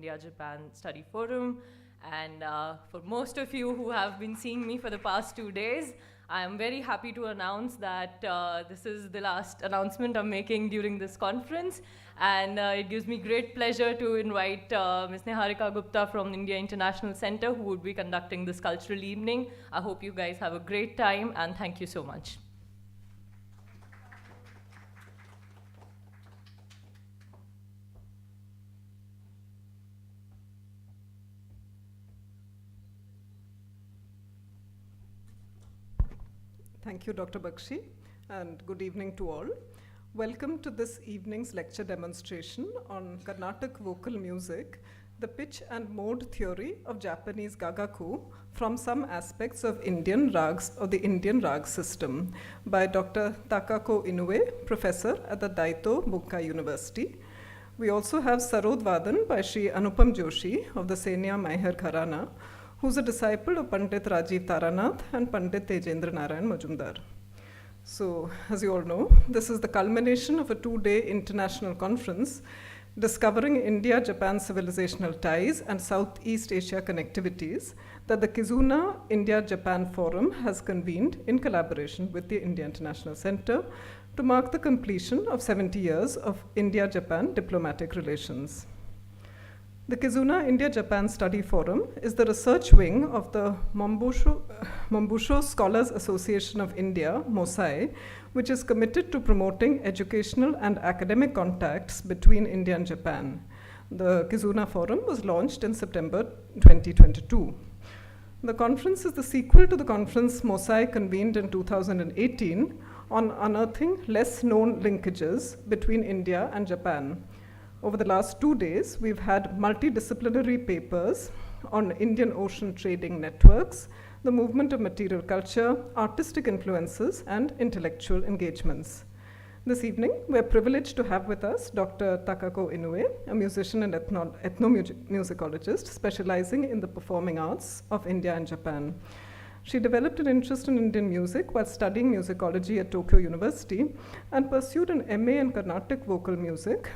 India-Japan Study Forum. And for most of you who have been seeing me for the past 2 days, I am very happy to announce that this is the last announcement I'm making during this conference. And it gives me great pleasure to invite Ms. Niharika Gupta from India International Center, who would be conducting this cultural evening. I hope you guys have a great time, and thank you so much. Thank you, Dr. Bakshi, and good evening to all. Welcome to this evening's lecture demonstration on Carnatic vocal music, the pitch and mode theory of Japanese gagaku from some aspects of Indian rags or the Indian rag system by Dr. Takako Inoue, professor at the Daito Bunkai University. We also have Sarod Vadan by Shri Anupam Joshi of the Senia Maiher Gharana, who's a disciple of Pandit Rajiv Taranath and Pandit Tejendra Narayan Majumdar. So, as you all know, this is the culmination of a 2-day international conference discovering India-Japan civilizational ties and Southeast Asia connectivities that the Kizuna India-Japan Forum has convened in collaboration with the India International Center to mark the completion of 70 years of India-Japan diplomatic relations. The Kizuna India-Japan Study Forum is the research wing of the Mombusho Scholars Association of India, Mosai, which is committed to promoting educational and academic contacts between India and Japan. The Kizuna Forum was launched in September 2022. The conference is the sequel to the conference Mosai convened in 2018 on unearthing less known linkages between India and Japan. Over the last 2 days, we've had multidisciplinary papers on Indian Ocean trading networks, the movement of material culture, artistic influences, and intellectual engagements. This evening, we're privileged to have with us Dr. Takako Inoue, a musician and ethnomusicologist specializing in the performing arts of India and Japan. She developed an interest in Indian music while studying musicology at Tokyo University and pursued an MA in Carnatic vocal music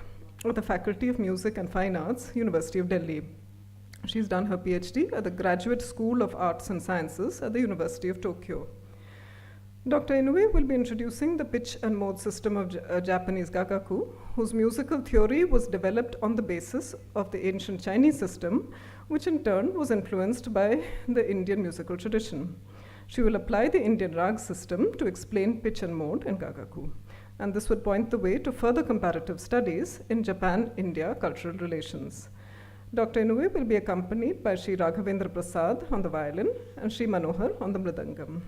at the Faculty of Music and Fine Arts, University of Delhi. She's done her PhD at the Graduate School of Arts and Sciences at the University of Tokyo. Dr. Inoue will be introducing the pitch and mode system of Japanese gagaku, whose musical theory was developed on the basis of the ancient Chinese system, which in turn was influenced by the Indian musical tradition. She will apply the Indian rag system to explain pitch and mode in gagaku. And this would point the way to further comparative studies in Japan-India cultural relations. Dr. Inoue will be accompanied by Sri Raghavendra Prasad on the violin and Sri Manohar on the mridangam.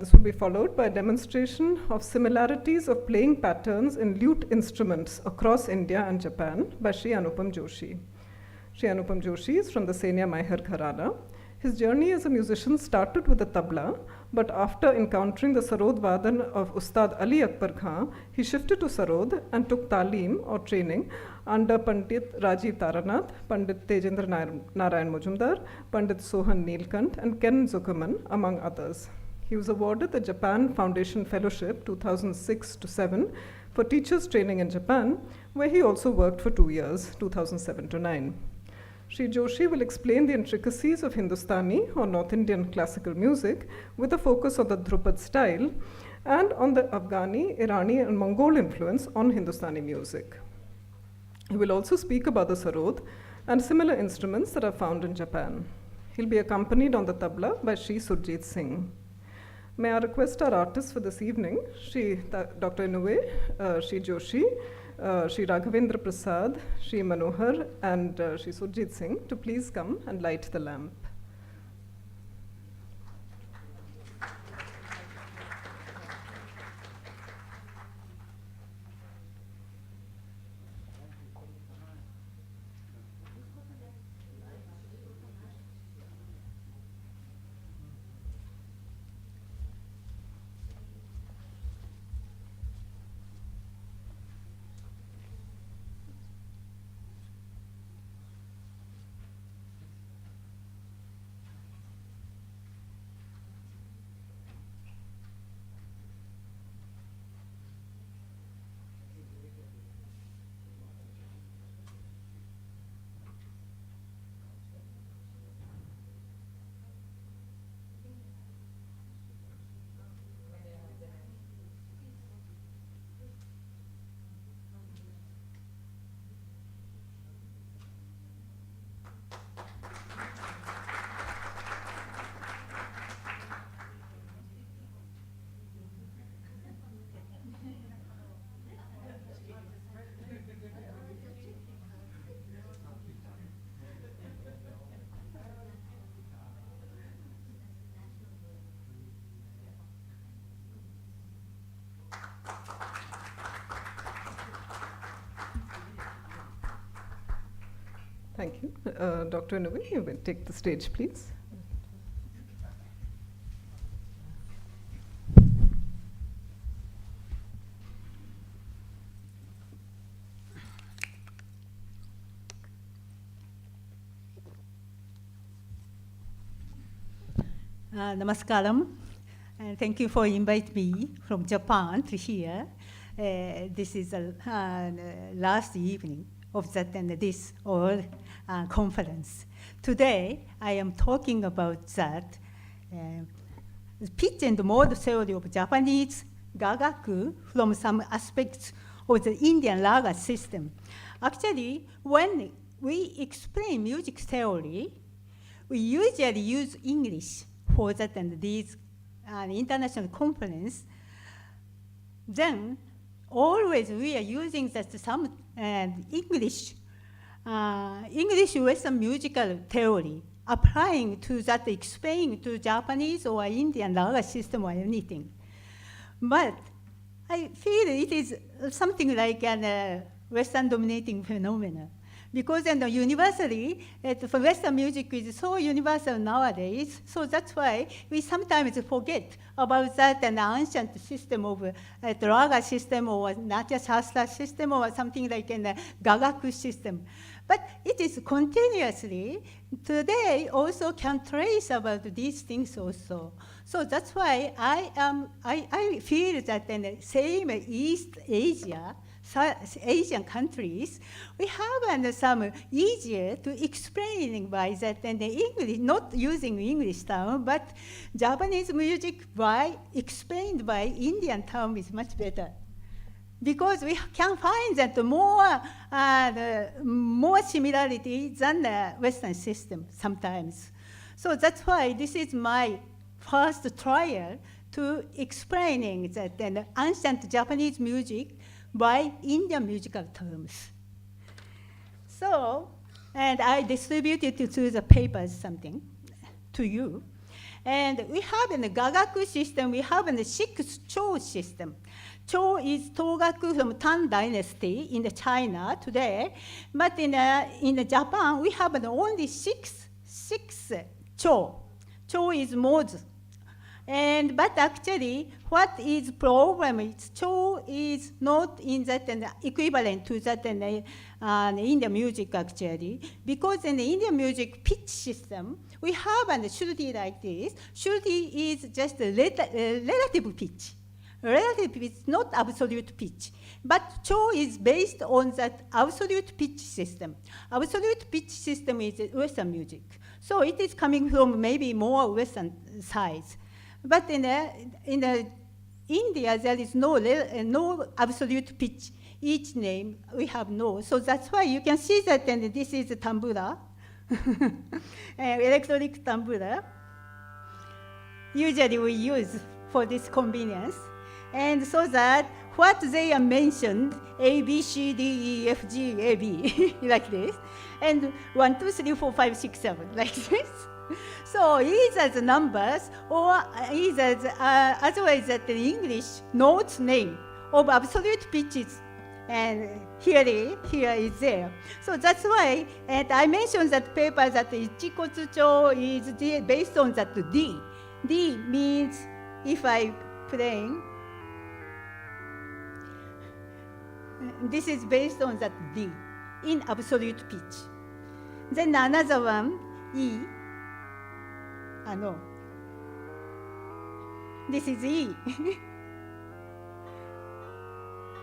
This will be followed by a demonstration of similarities of playing patterns in lute instruments across India and Japan by Sri Anupam Joshi. Sri Anupam Joshi is from the Senia Maiher Gharana. His journey as a musician started with the tabla, but after encountering the Sarod Vadan of Ustad Ali Akbar Khan, he shifted to Sarod and took talim or training under Pandit Rajiv Taranath, Pandit Tejendra Narayan Majumdar, Pandit Sohan Neelkant, and Ken Zuckerman, among others. He was awarded the Japan Foundation Fellowship 2006-7 for teachers training in Japan, where he also worked for 2 years, 2007-9. Sri Joshi will explain the intricacies of Hindustani or North Indian classical music with a focus on the Dhrupad style and on the Afghani, Irani, and Mongol influence on Hindustani music. He will also speak about the sarod and similar instruments that are found in Japan. He'll be accompanied on the tabla by Sri Surjit Singh. May I request our artists for this evening, Dr. Inoue, Sri Joshi, Sri Raghavendra Prasad, Sri Manohar, and Sri Surjit Singh to please come and light the lamp. Thank you. Dr. Inouye, you will take the stage, please. Namaskaram, and thank you for inviting me from Japan to here. This is the last evening of that and this all conference. Today, I am talking about that pitch and mode theory of Japanese gagaku from some aspects of the Indian raga system. Actually, when we explain music theory, we usually use English for that and these international conference. Then always we are using that some English Western musical theory, applying to that, explain to Japanese or Indian raga system or anything. But I feel it is something like a Western dominating phenomenon. Because universally, for Western music is so universal nowadays, so that's why we sometimes forget about that and ancient system of raga system or Natya Shastra system or something like a gagaku system. But it is continuously, today also can trace about these things also. So that's why I feel that in the same East Asia, Asian countries, we have some easier to explaining by that and English, not using English term, but Japanese music explained by Indian term is much better. Because we can find that more similarity than the Western system sometimes. So that's why this is my first trial to explaining that ancient Japanese music by Indian musical terms. So, and I distributed to the papers something to you. And we have in the gagaku system, we have in the 6 Cho system. Cho is Togaku from Tang Dynasty in the China today. But in Japan, we have only six Cho. Cho is modes. But actually, what is problem is Cho is not in that equivalent to that Indian music actually. Because in the Indian music pitch system, we have a Shruti like this. Shruti is just a relative pitch. Relative pitch, not absolute pitch. But Cho is based on that absolute pitch system. Absolute pitch system is Western music. So it is coming from maybe more Western sides. But in India, there is no absolute pitch. Each name we have no. So that's why you can see that this is a tambura, electronic tambura. Usually we use for this convenience. And so that what they are mentioned, A, B, C, D, E, F, G, A, B, like this. And 1, 2, 3, 4, 5, 6, 7, like this. So either the numbers or either otherwise that the English notes name of absolute pitches, and here is there. So that's why, and I mentioned that paper that Ichikotsucho is based on that D. D means if I playing, this is based on that D in absolute pitch. Then another one, E. No. This is E.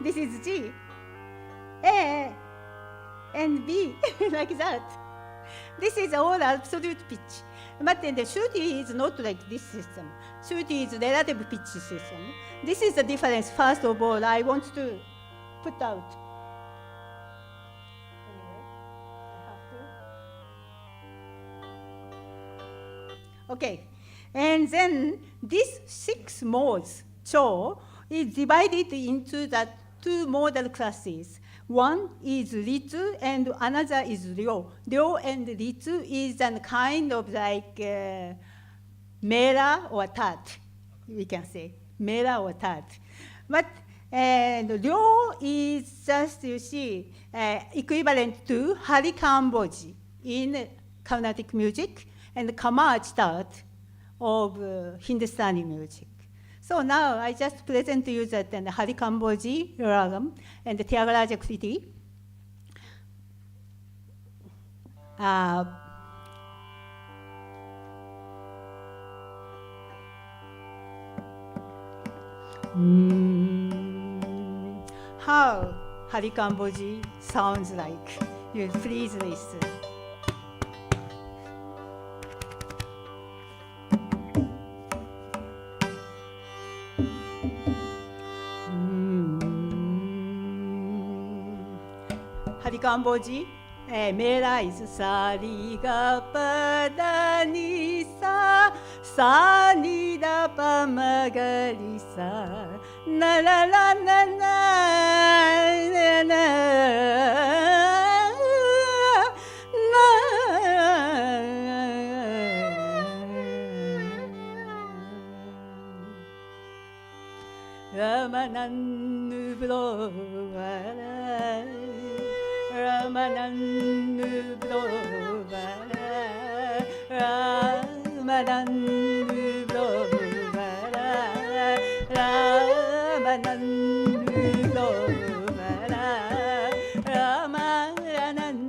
This is G. A and B, like that. This is all absolute pitch. But the Shruti is not like this system. Shruti is relative pitch system. This is the difference. First of all, I want to put out. Anyway, I have to. Okay, and then these 6 modes, Cho, is divided into that 2 modal classes. One is Ritsu and another is Ryo. Ryo and Ritsu is a kind of like Mera or Tat, we can say. Mera or Tat. But Ryo is just, you see, equivalent to Harikamboji. in Carnatic music and Kamaj art of Hindustani music. So now I just present to you that Hari Kamboji Ragam and the Tyagaraja Kriti. How Hari Kamboji sounds like. You please listen. Hari Kamboji, mera is sa ri ga pa da ni sa ni da pa ma ga ri sa na la la na na na na Ramananu Blovara Ramananu Blovara Ramananu Blovara Ramananu Blovara Ramananu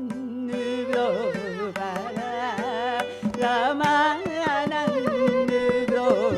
Blovara Ramananu Blovara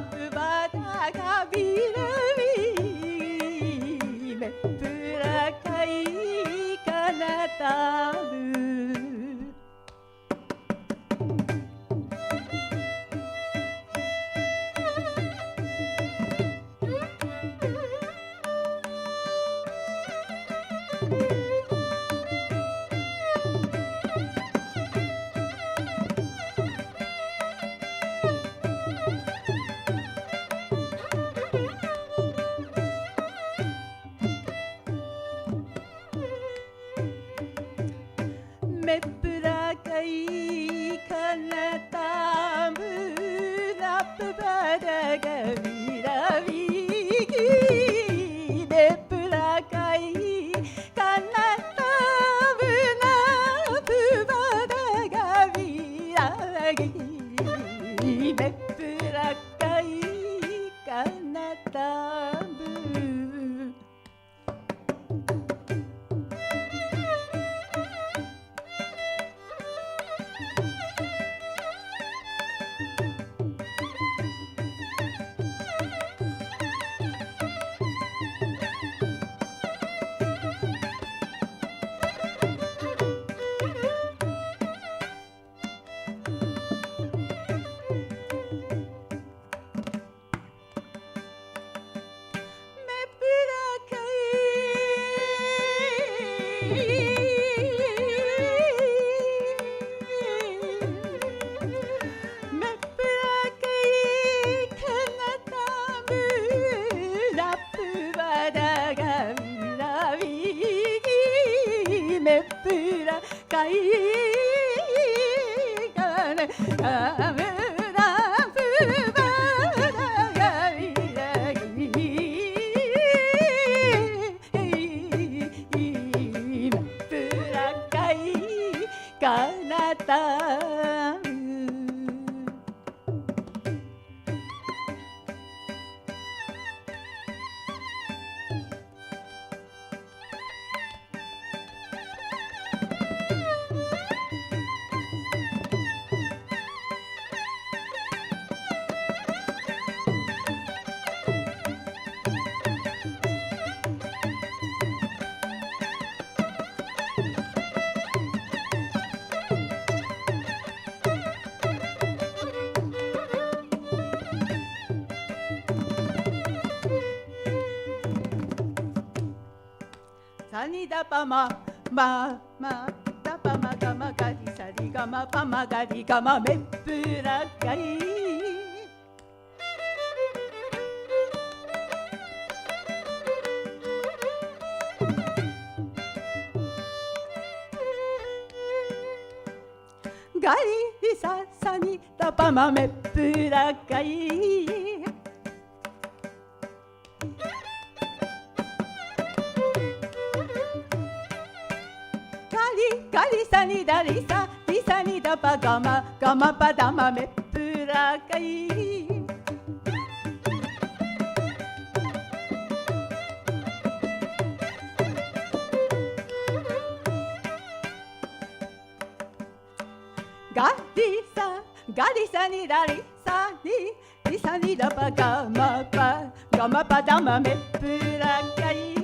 プバダガビラビメプラカイカナタブメプラカイカナタムラプバダガビラビギメプラカイカナタムラプバダガビラギメプラカイカナタムサニダパマママダパマガマガリサリガマパマガリガマメプラガリガリリササニダパマメプラガリガリサニダリサリサニダパガマガマパダマメプラカイガリサニダリサニリサニダパガマパダマメプラカイ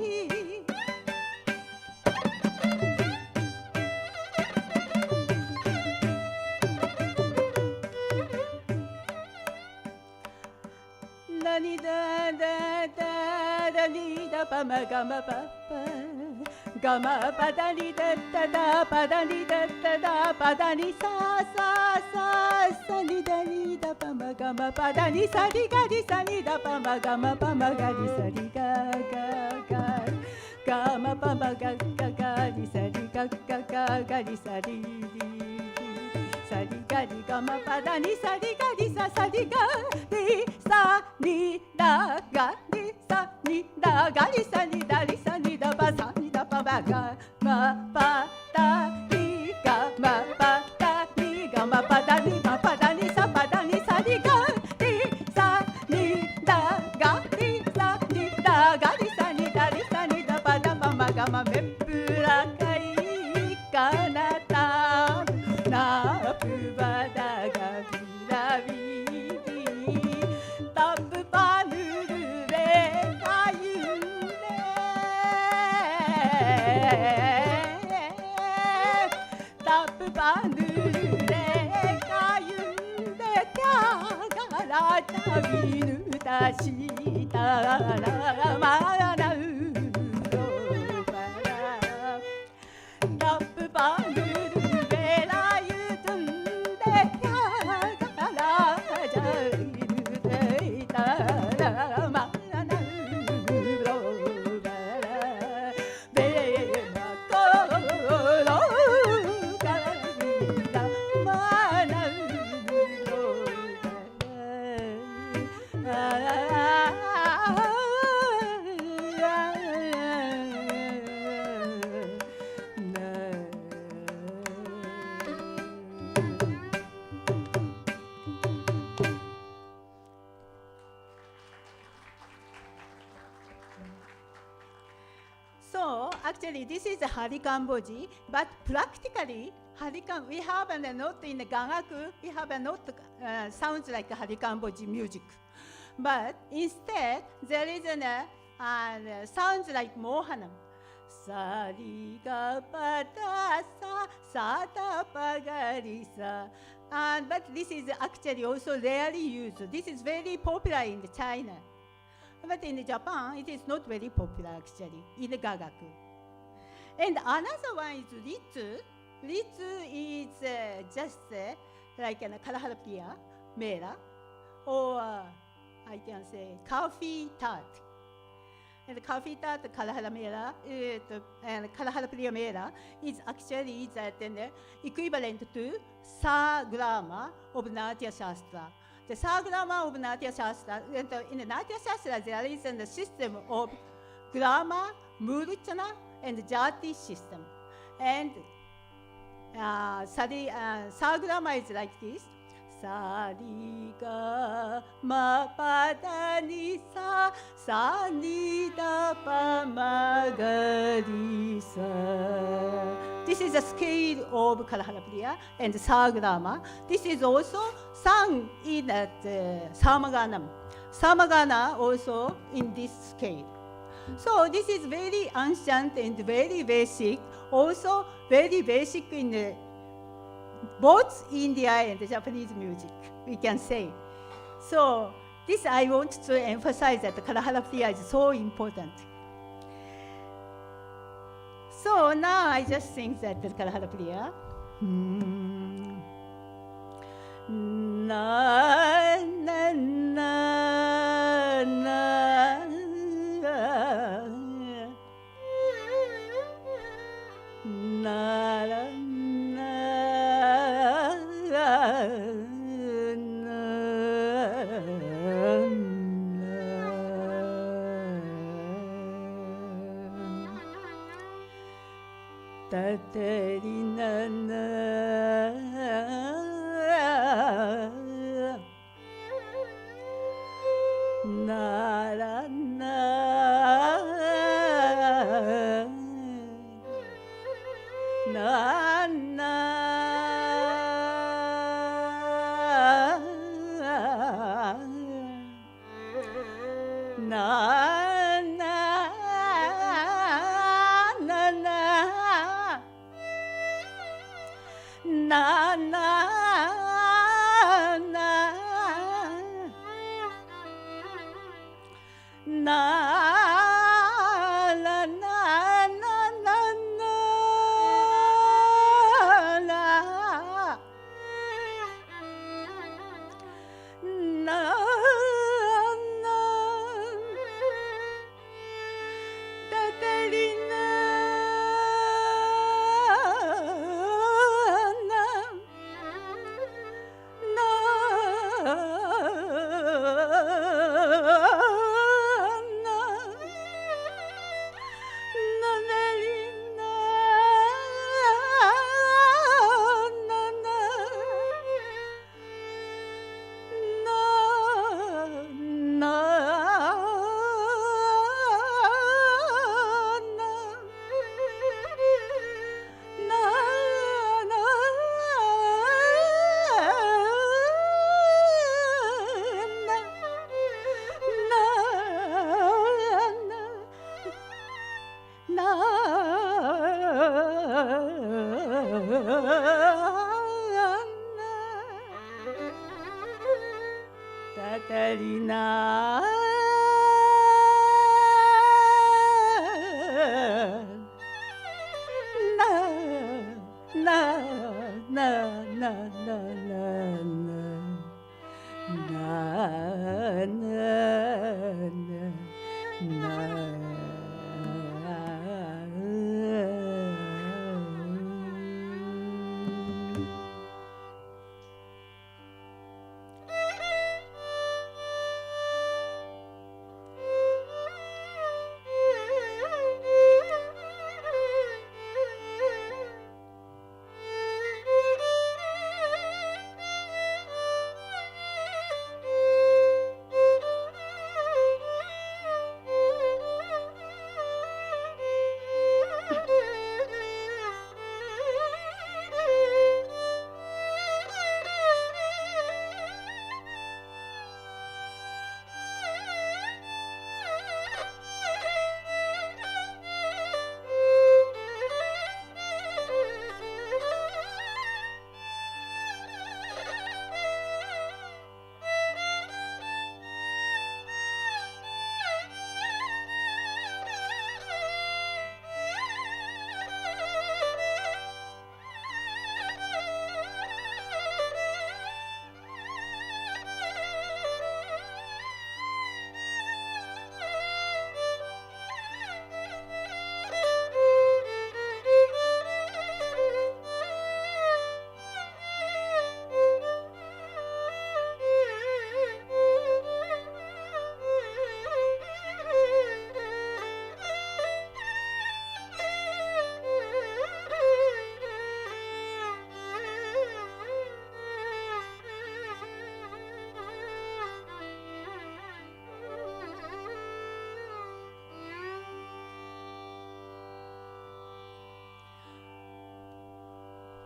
ダニダダダダニダパマガマパパガマパダニダダダパダニダダダパダニササササニダニダパマガマパダニサリガリサニダパマガマパマガリサリガガガガマパマガガガリサリガガガガリサリサリガリガマパダニサリガリササリガリサニダガリサニダガリサニダリサニダバサニダパバガマパダニガマパダニガマパダニマパダニサパダニサリガリサニダガリサニダガリサニダリサニダパダママガマメプラカイカナタナプバダガビラビタ見ぬたしたらまなうろからラップバングルベラユトンでやからじゃいるでいたらまなうろからべなころSo actually, this is a Harikamboji, but practically, Harikam, we have a note in the Gangaku, we have a note sounds like Harikamboji music. But instead, there is a sounds like Mohanam. Sariga pada sa sada pagarisa. But this is actually also rarely used. This is very popular in China. But in Japan, it is not very popular actually, in the Gagaku. And another one is Ritsu. Ritsu is just like a Karaharapia, Mera, or I can say coffee tart. And coffee tart, Karaharamera, and Karaharapia Mera is actually that equivalent to Sa grammar of Natya Shastra. The Sagrama of Natya Shastra, in the Natya Shastra, there is a system of grammar, murchana, and jati system. And Sagrama is like this. Sariga ma pada ni sa sa ni da pa ma ga ri sa. This is a scale of Karaharapuriya and Sagrama. This is also sung in Samaganam. Samagana also in this scale. So this is very ancient and very basic. Also very basic in both India and Japanese music, we can say. So this I want to emphasize that Karaharapuriya is so important. So now I just think that the Karaharapuriya. Na na na na na na Tatarina na na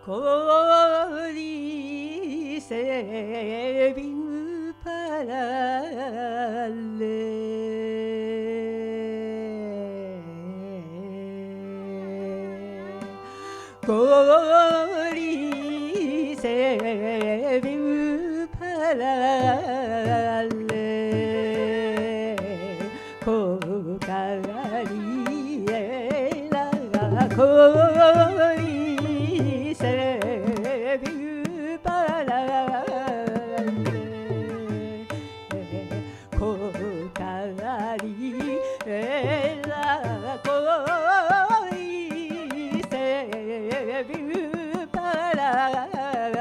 Kori sevim parale Kori sevim parale Kokari era Kori sevim parale Kokari era Kori sevim parale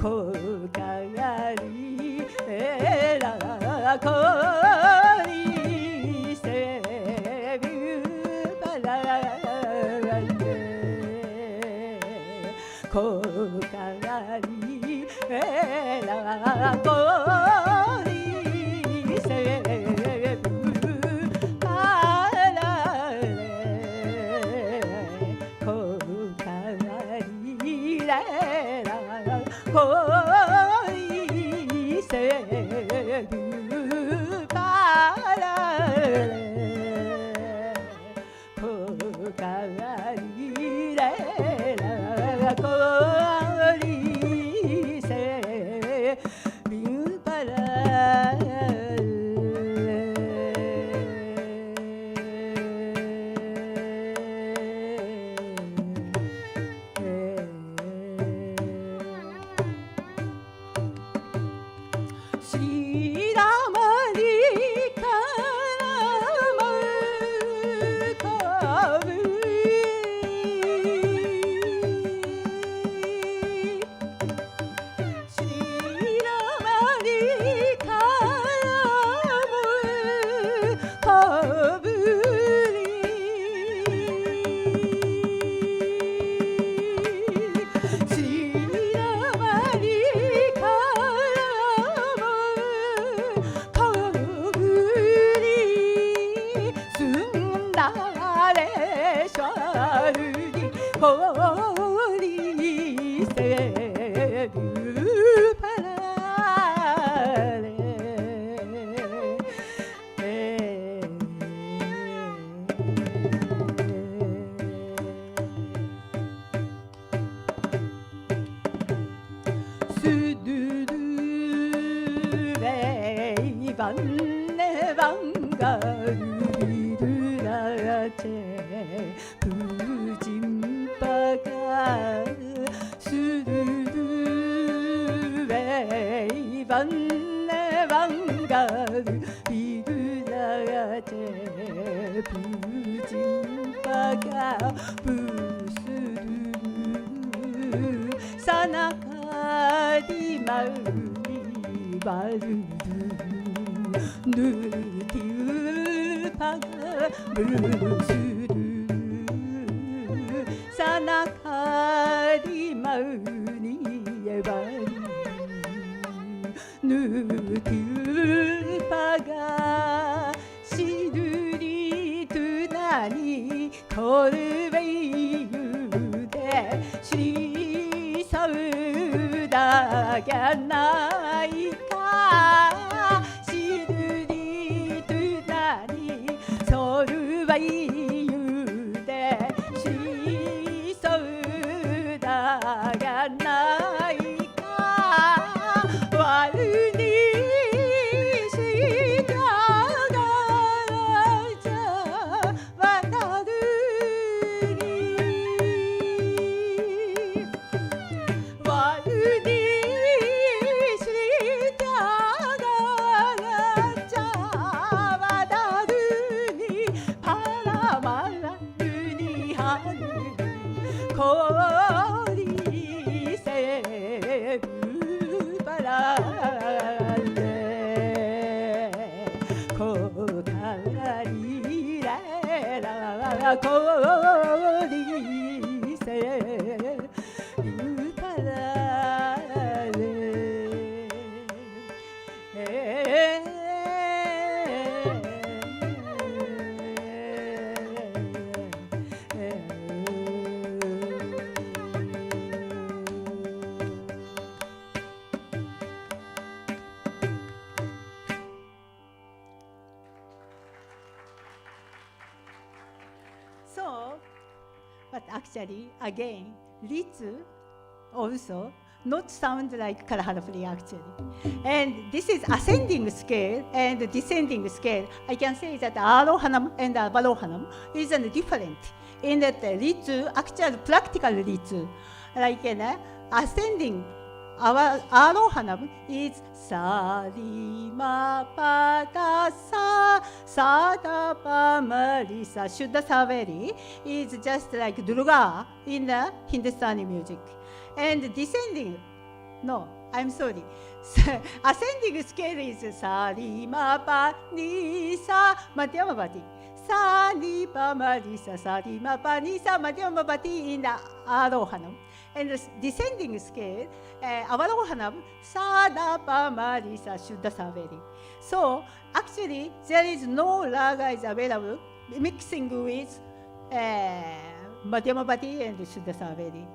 Kokari era Kori sevim parale Kokari era Kori sevim parale Kokari era Kori sevim parale vanne vangaru birurache pujinpaga sururu vanne vangaru birurache pujinpaga pusuru sanakari mauni baru nutiu paga busuru sanakari mauni baru nutiu paga shiruri tunani korveyu de shi sauda ga nai ka shiruri tunani sorveyu de shi sauda ga nai ka waru ni But actually, again, Ritsu also not sound like Karaharapuri actually. And this is ascending scale and descending scale. I can say that Arohanam and Avarohanam is different in that Ritsu, actual practical Ritsu, like ascending Arohanam is sa ri ma pa da sa sa da pa ma ri sa. Shuddha Saveri is just like Durga in the Hindustani music. And descending, no, I'm sorry. Ascending scale is sa ri ma pa ni sa madhyamapati. Sa ni pa ma ri sa ri ma pa ni sa madhyamapati in the Arohanam. And the descending scale, Avarohanam, sa da pa ma ri sa Shuddha Saveri. So actually, there is no raga is available mixing with Madhyamapati and Shuddha Saveri.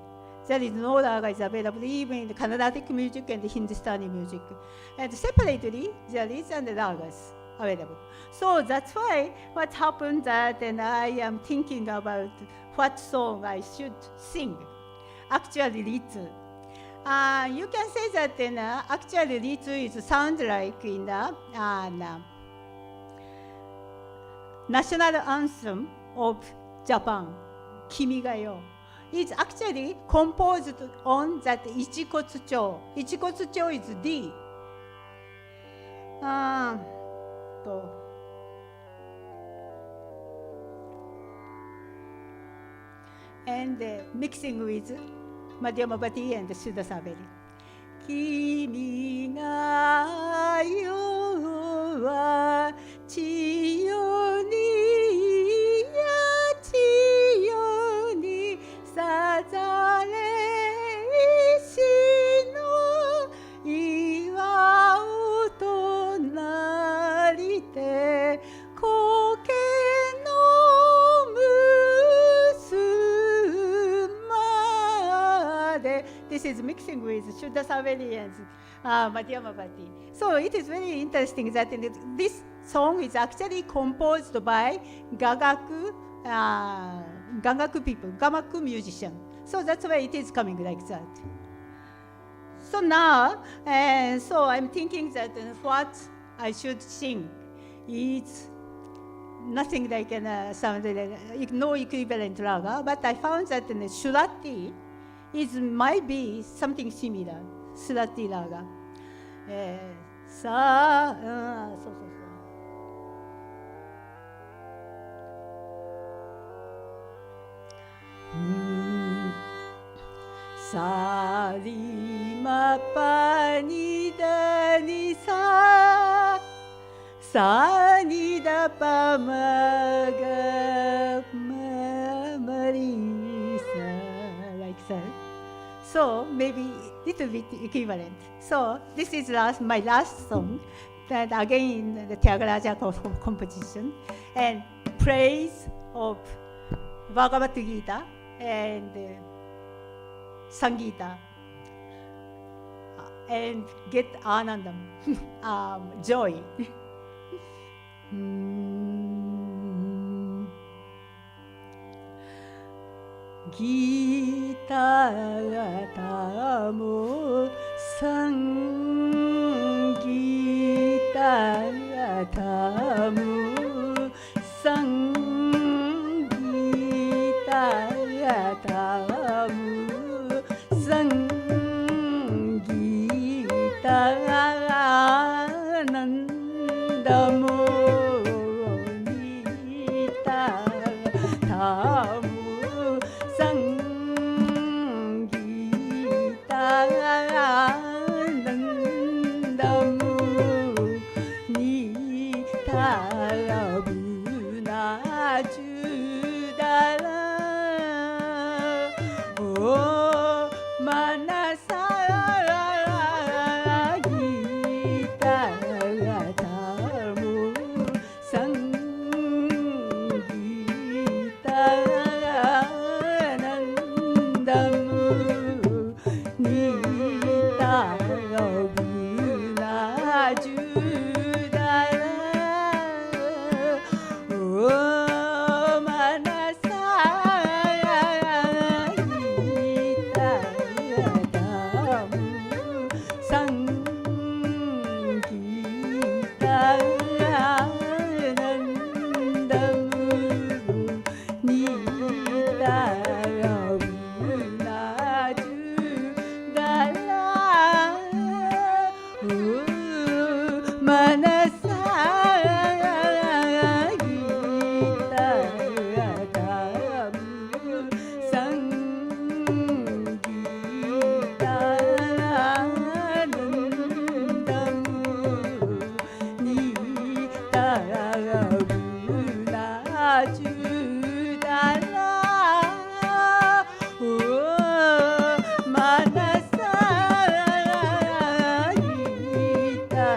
There is no raga is available even in the Carnatic music and the Hindustani music. And separately, there is and the ragas available. So that's why what happened that and I am thinking about what song I should sing. Actually, Ritsu. You can say that actually Ritsu is sound like in the national anthem of Japan, Kimi ga yo. It's actually composed on that Ichikotsucho. Ichikotsucho is D. And mixing with Madhyamapati and Shuddha Saveri. Kimi ga yo wa chiyo ni ya chiyo ni sazare ishi no iwa o tonarite koke no musumade. This is mixing with Shuddha Saveri and Madhyamapati. So it is very interesting that this song is actually composed by Gagaku people, Gamaku musician. So that's why it is coming like that. So now, so I'm thinking that what I should sing is nothing like no equivalent raga, but I found that Shurati might be something similar, Surati raga. Sa ri ma pa ni da ni sa, sa ni da pa ma ga ma ma ri sa, like that. So maybe little bit equivalent. So this is my last song, that again in the Tyagaraja composition, and praise of Bhagavad Gita and Sangita, and get anandam, joy. Gita tamo Sangita tamo Sangita tamo Sangita anandamo Nita tamo Sangita anandamo Nita abuna judara Oh manasa Gita tamo Sangita anandamo Nita abuna judara Oh manasa Gita tamo Sangita anandamo Nita abuna judara Manasa Gita tamo Sangita anandamo Nita abuna judara Manasa Gita tamo Sangita anandamo Nita abuna judara Oh manasa Gita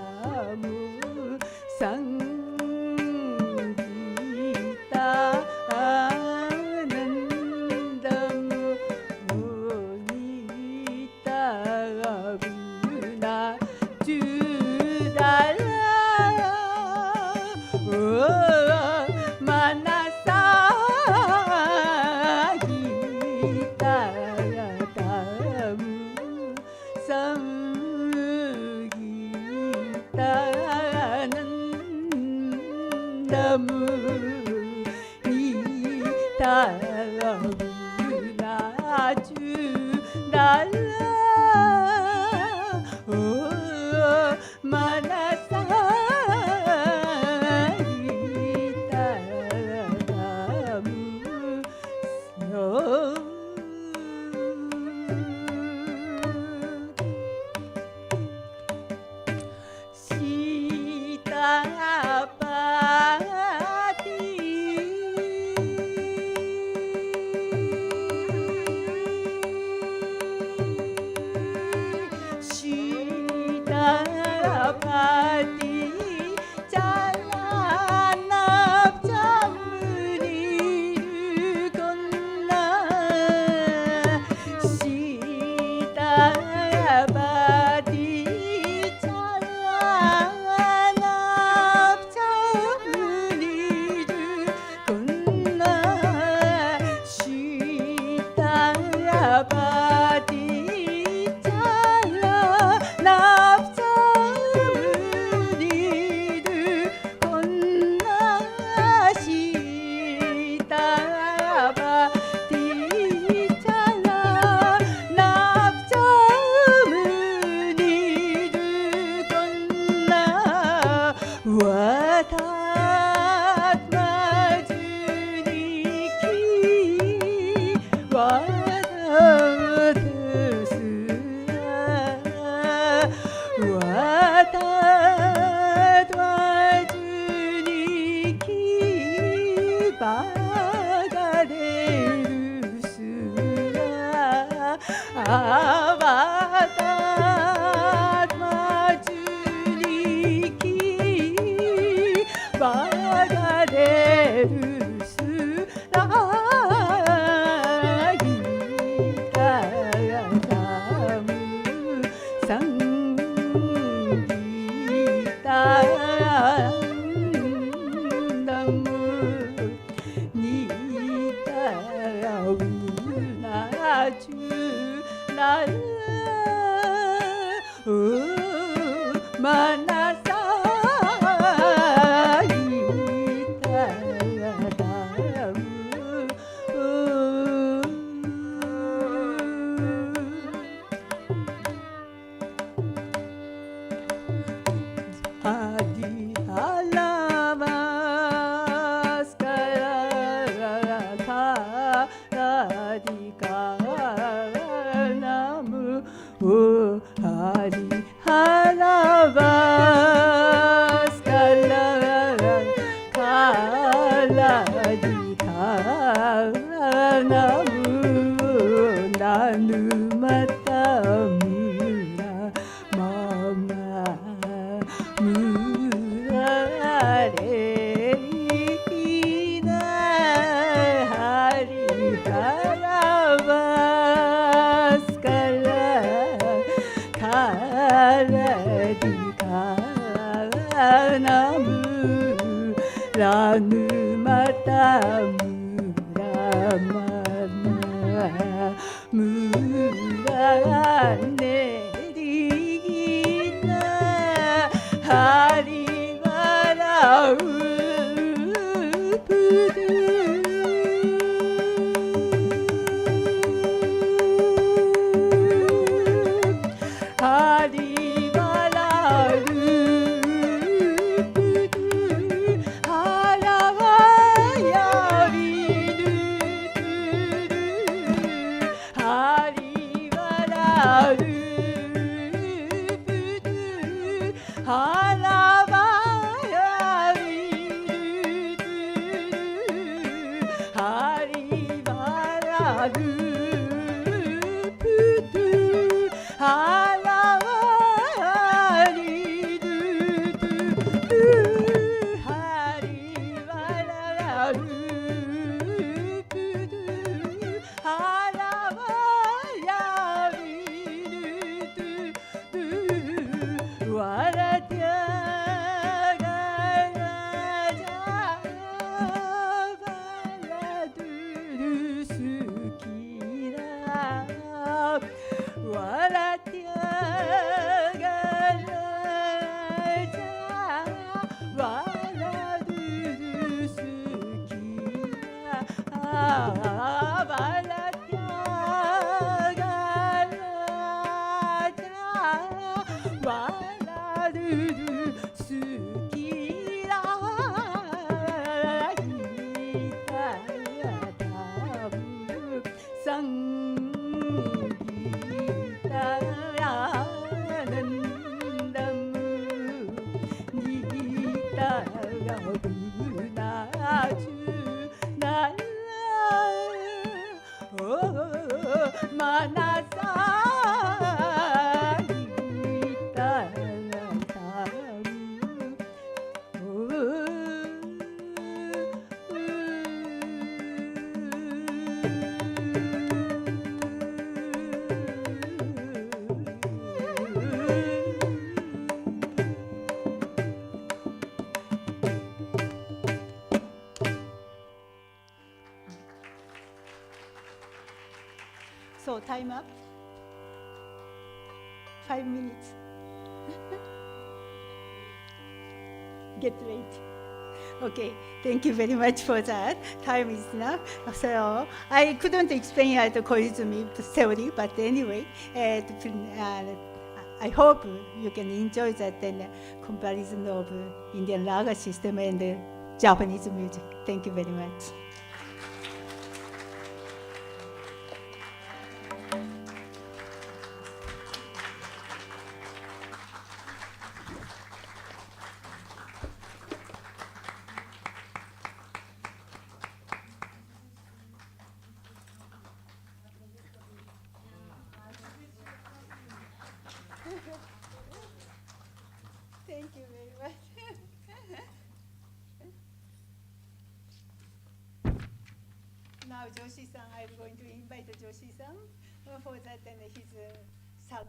tamo Sangita anandamo Nita abuna judara Oh manasa Gita tamo Sangita anandamo Nita abuna judara Oh manasa Gita tamo Sita pa 「ばがれるすらあばたまつりきばがれるすらぎただむさんぎただむにたうなちゅなまなさぎただむありあらますからからりからなむありあらますからからりからなむなぬまたむらままむられいなはりはらばすからからりからなむらぬまたむらままむらねりなはりわらうぷるはりわらうぷるはらわやりるぷるはりわらうぷるはらばやりるはりばらるぷるはらばやりるはりばらるぷるはらばやりるわらてゃがらじゃばらどるすきらわらてゃがらじゃわらどるすきらわらてゃがらじゃわらどるすきらぎたたぶさんぎたらなんだむにたらぶなちゅならまなさぎたらたSo time up. 5 minutes. Get ready. Okay, thank you very much for that. Time is now. So I couldn't explain the Koizumi theory, but anyway, I hope you can enjoy that comparison of Indian raga system and Japanese music. Thank you very much. now Joshi-san, I'm going to invite Joshi-san for that and his salon.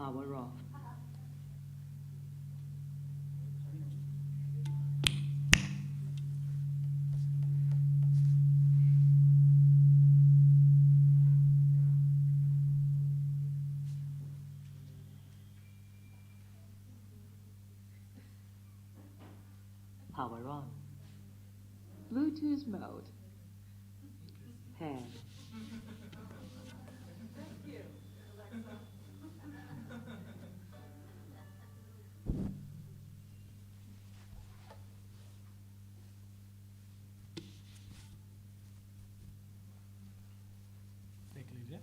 Power off. Power on. Bluetooth mode. Paired. देख लीजिए।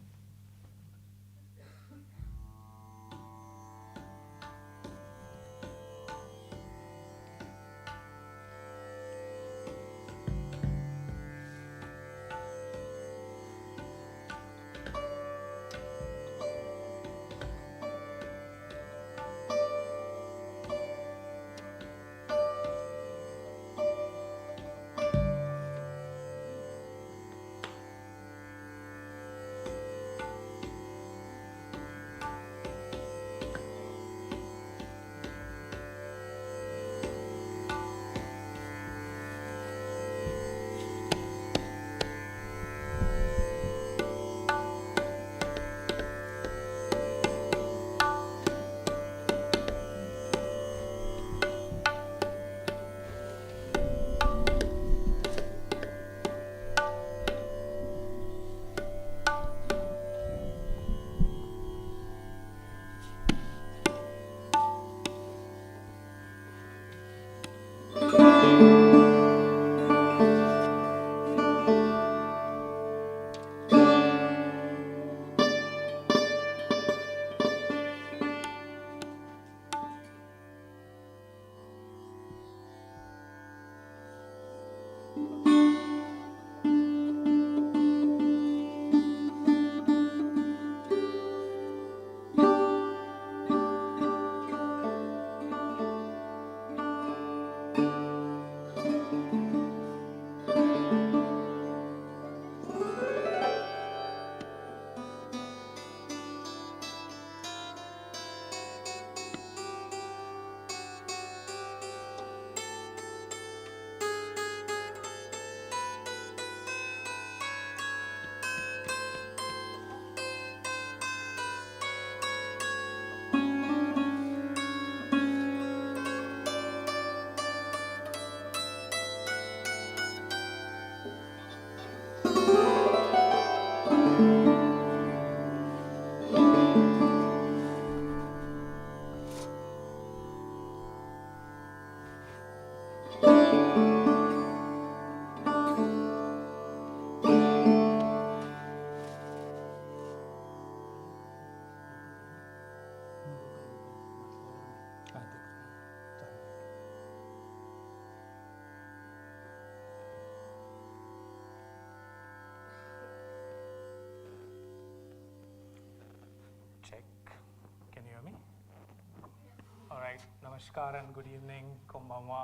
All right, namaskar and good evening, konbanwa,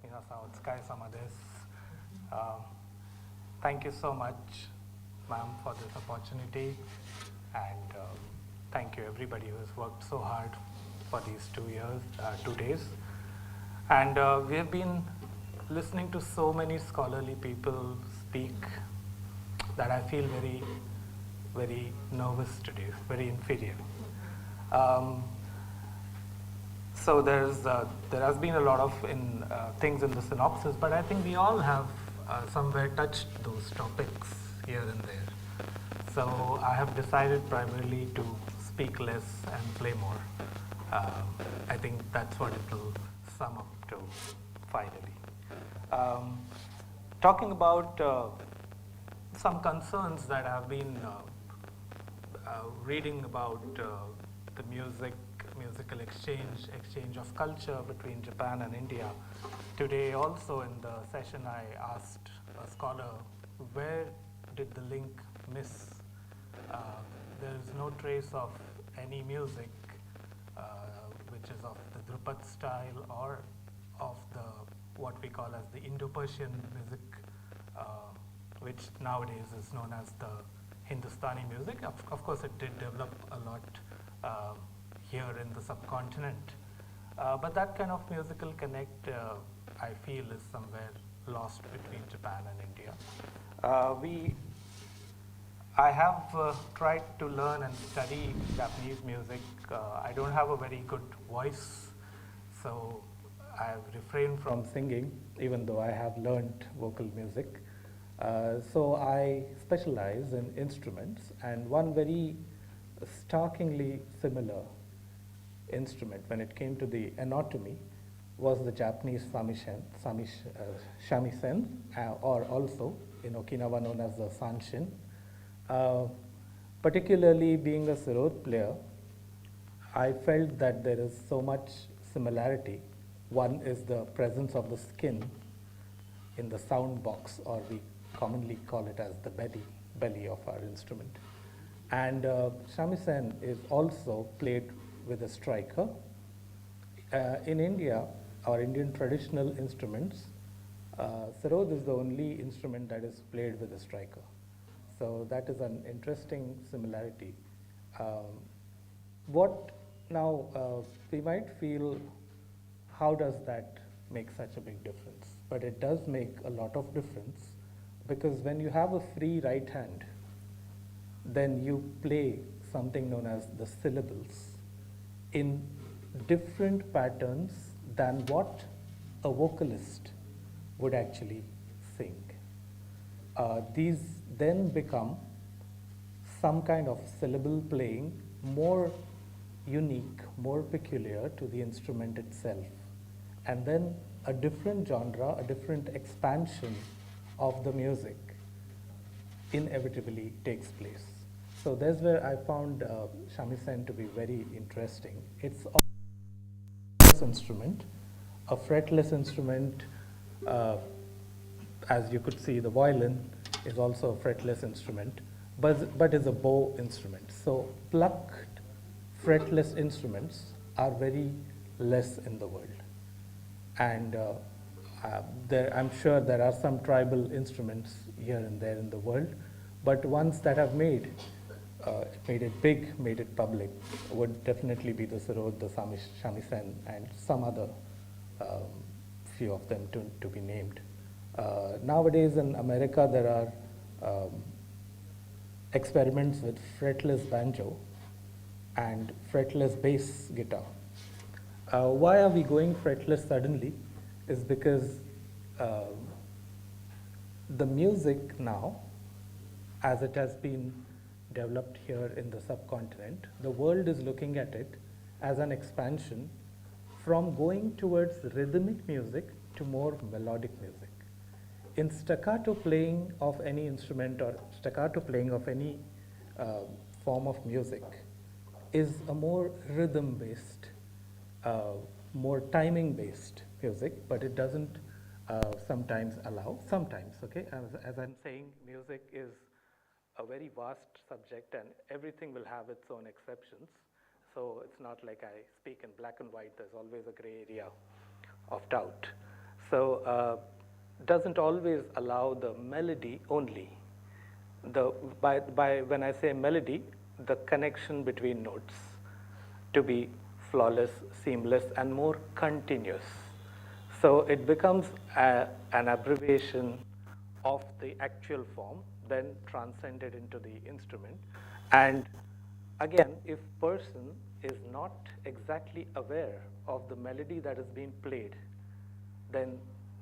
minasan otsukaresama desu. Thank you so much, ma'am, for this opportunity, and thank you everybody who has worked so hard for these 2 days. And we have been listening to so many scholarly people speak that I feel very, very nervous today, very inferior. So there has been a lot of things in the synopsis, but I think we all have somewhere touched those topics here and there. So I have decided primarily to speak less and play more. I think that's what it will sum up to finally. Talking about some concerns that I've been reading about the musical exchange of culture between Japan and India. Today also in the session I asked a scholar, where did the link miss? There is no trace of any music which is of the Drupad style or of what we call as the Indo-Persian music, which nowadays is known as the Hindustani music. Of course, it did develop a lot here in the subcontinent, but that kind of musical connect, I feel, is somewhere lost between Japan and India. I have tried to learn and study Japanese music. I don't have a very good voice, so I have refrained from singing, even though I have learned vocal music. So I specialize in instruments, and one very starkingly similar instrument when it came to the anatomy was the Japanese shamisen, or also in Okinawa known as the sanshin. Particularly being a Sarod player, I felt that there is so much similarity. One is the presence of the skin in the sound box, or we commonly call it as the belly of our instrument. And shamisen is also played with a striker. In India, our Indian traditional instruments, Sarod is the only instrument that is played with a striker. So that is an interesting similarity. What now we might feel, how does that make such a big difference? But it does make a lot of difference, because when you have a free right hand, then you play something known as the syllables in different patterns than what a vocalist would actually sing. These then become some kind of syllable playing, more unique, more peculiar to the instrument itself. And then a different genre, a different expansion of the music inevitably takes place. So that's where I found shamisen to be very interesting. It's a fretless instrument, as you could see, the violin is also a fretless instrument, but is a bow instrument. So plucked fretless instruments are very less in the world. And I'm sure there are some tribal instruments here and there in the world, but ones that have made it big, made it public, would definitely be the Sarod, the shamisen, and some other few of them to be named. Nowadays in America, there are experiments with fretless banjo and fretless bass guitar. Why are we going fretless suddenly? Is because the music now, as it has been developed here in the subcontinent, the world is looking at it as an expansion from going towards rhythmic music to more melodic music. In staccato playing of any instrument or staccato playing of any form of music is a more rhythm-based, more timing-based music, but it doesn't sometimes allow, okay? As I'm saying, music is a very vast subject and everything will have its own exceptions. So it's not like I speak in black and white, there's always a gray area of doubt. So doesn't always allow the melody only. By when I say melody, the connection between notes to be flawless, seamless, and more continuous. So it becomes an abbreviation of the actual form, then transcended into the instrument. And again, if person is not exactly aware of the melody that is being played, then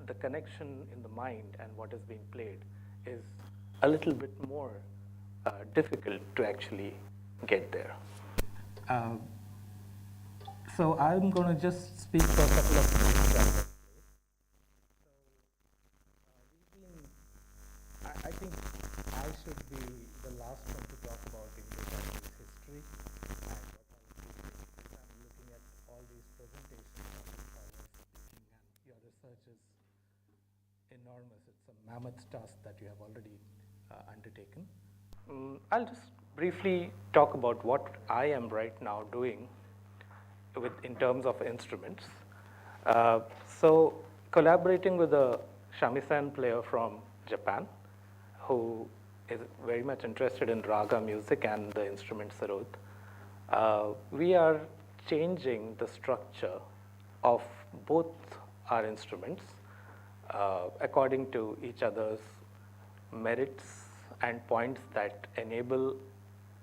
the connection in the mind and what is being played is a little bit more difficult to actually get there. So I'm going to just speak for a couple of minutes. I think I should be the last one to talk about India-Japanese history and what I'm looking at all these presentations of scholars speaking, and your research is enormous. It's a mammoth task that you have already undertaken. I'll just briefly talk about what I am right now doing in terms of instruments. So collaborating with a shamisen player from Japan, who is very much interested in raga music and the instrument Sarod, we are changing the structure of both our instruments according to each other's merits and points that enable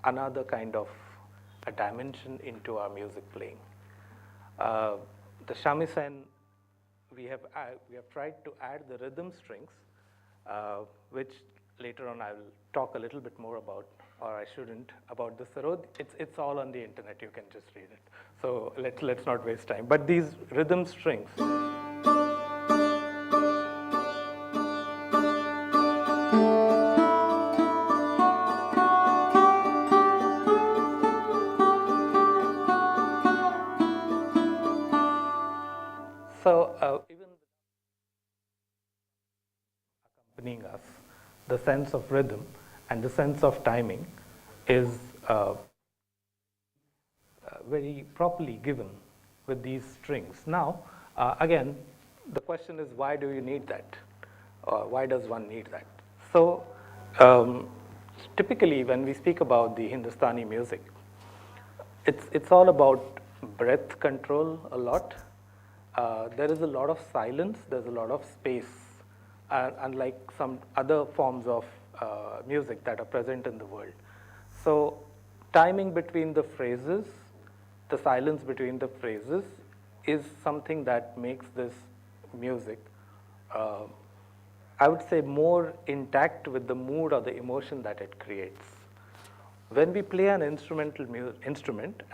another kind of a dimension into our music playing. The shamisen, we have tried to add the rhythm strings, which later on I will talk a little bit more about, or I shouldn't, about the Sarod. It's all on the internet, you can just read it. So let's not waste time. But these rhythm strings, so even accompanying us, the sense of rhythm and the sense of timing is very properly given with these strings. Now, again, the question is, why do you need that? Why does one need that? So, typically when we speak about the Hindustani music, it's all about breath control a lot. There is a lot of silence, there's a lot of space, unlike some other forms of music that are present in the world. So timing between the phrases, the silence between the phrases is something that makes this music, I would say, more intact with the mood or the emotion that it creates. When we play an instrument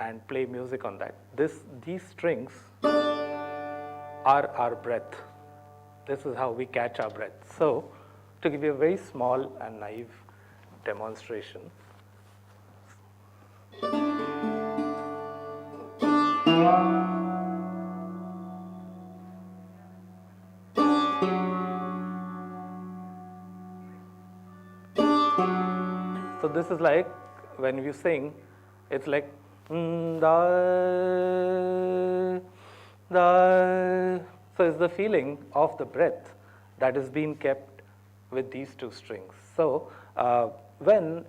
and play music on that, these strings are our breath. This is how we catch our breath. So, to give you a very small and naive demonstration. So this is like when you sing, it's like da, da. So it's the feeling of the breath that is being kept with these two strings. So when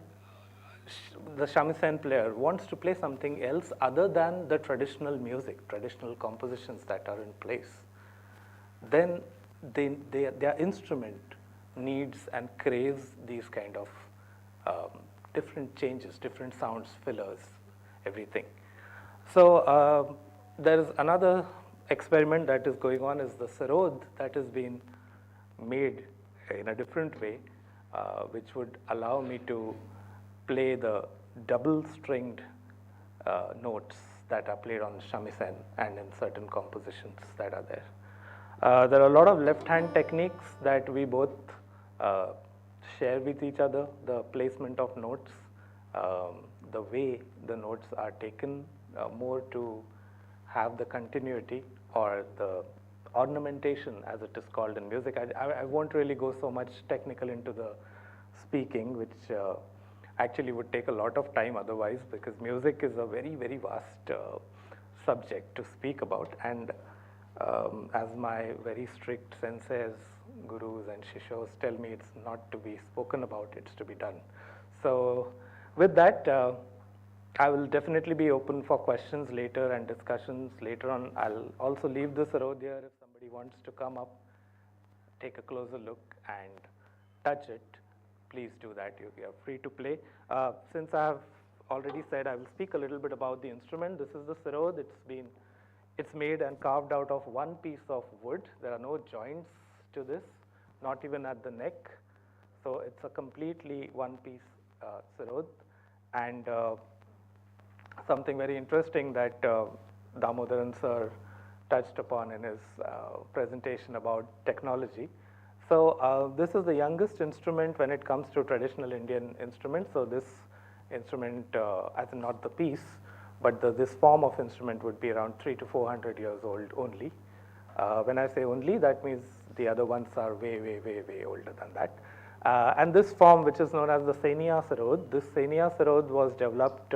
the shamisen player wants to play something else other than the traditional music, traditional compositions that are in place, then their instrument needs and craves these kind of different changes, different sounds, fillers, everything. So there is another experiment that is going on, is the Sarod that is being made in a different way, which would allow me to play the double-stringed notes that are played on shamisen and in certain compositions that are there. There are a lot of left-hand techniques that we both share with each other, the placement of notes, the way the notes are taken, more to have the continuity or the ornamentation, as it is called in music. I won't really go so much technical into the speaking, which actually would take a lot of time otherwise, because music is a very, very vast subject to speak about. And as my very strict senseis, gurus, and shishos tell me, it's not to be spoken about, it's to be done. So with that, I will definitely be open for questions later and discussions later on. I'll also leave this Sarod here if somebody wants to come up, take a closer look and touch it. Please do that. You are free to play. Since I have already said, I will speak a little bit about the instrument. This is the Sarod. It's made and carved out of one piece of wood. There are no joints to this, not even at the neck. So it's a completely one-piece Sarod. And something very interesting that Damodaran sir touched upon in his presentation about technology. So this is the youngest instrument when it comes to traditional Indian instruments. So this instrument, as in not the piece, but this form of instrument would be around 300 to 400 years old only. When I say only, that means the other ones are way, way, way, way older than that. And this form, which is known as the Seniya Sarod, this Seniya Sarod was developed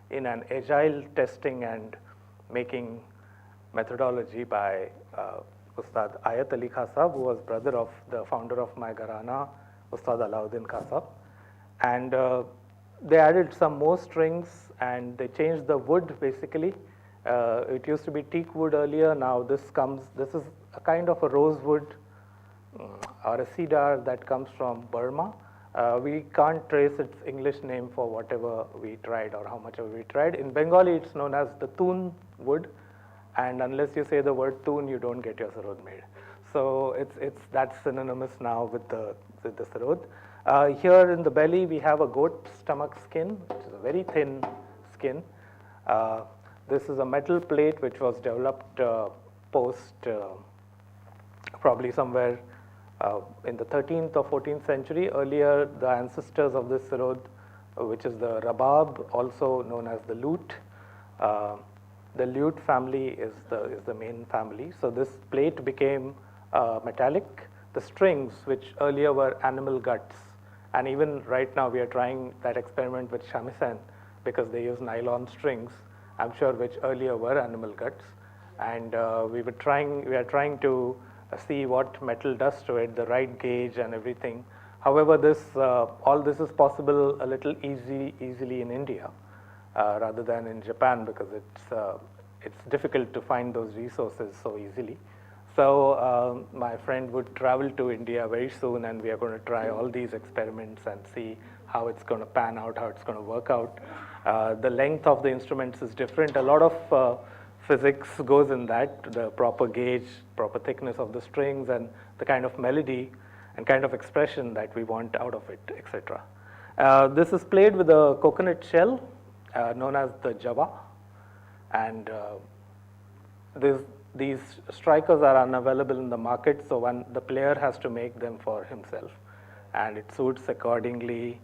in an agile testing and making methodology by Ustad Ayat Ali Khan Sahab, who was brother of the founder of my Gharana, Ustad Alauddin Khan Sahab. And they added some more strings and they changed the wood basically. It used to be teak wood earlier. Now this is a kind of a rosewood or a cedar that comes from Burma. We can't trace its English name for whatever we tried or how much ever we tried. In Bengali, it's known as the tun wood, and unless you say the word tun, you don't get your sarod made. So that's synonymous now with the sarod. Here in the belly, we have a goat stomach skin, which is a very thin skin. This is a metal plate which was developed post probably somewhere in the 13th or 14th century. Earlier, the ancestors of this sarod, which is the rabab, also known as the lute. The lute family is the main family. So this plate became metallic. The strings, which earlier were animal guts, and even right now we are trying that experiment with shamisen because they use nylon strings, I'm sure, which earlier were animal guts. And we are trying to see what metal does to it, the right gauge and everything. However, all this is possible a little easily in India rather than in Japan, because it's difficult to find those resources so easily. So my friend would travel to India very soon, and we are going to try all these experiments and see how it's going to pan out, how it's going to work out. The length of the instruments is different. A lot of physics goes in that, the proper gauge, proper thickness of the strings, and the kind of melody and kind of expression that we want out of it, etc. This is played with a coconut shell known as the java, and these strikers are unavailable in the market, so the player has to make them for himself, and it suits accordingly,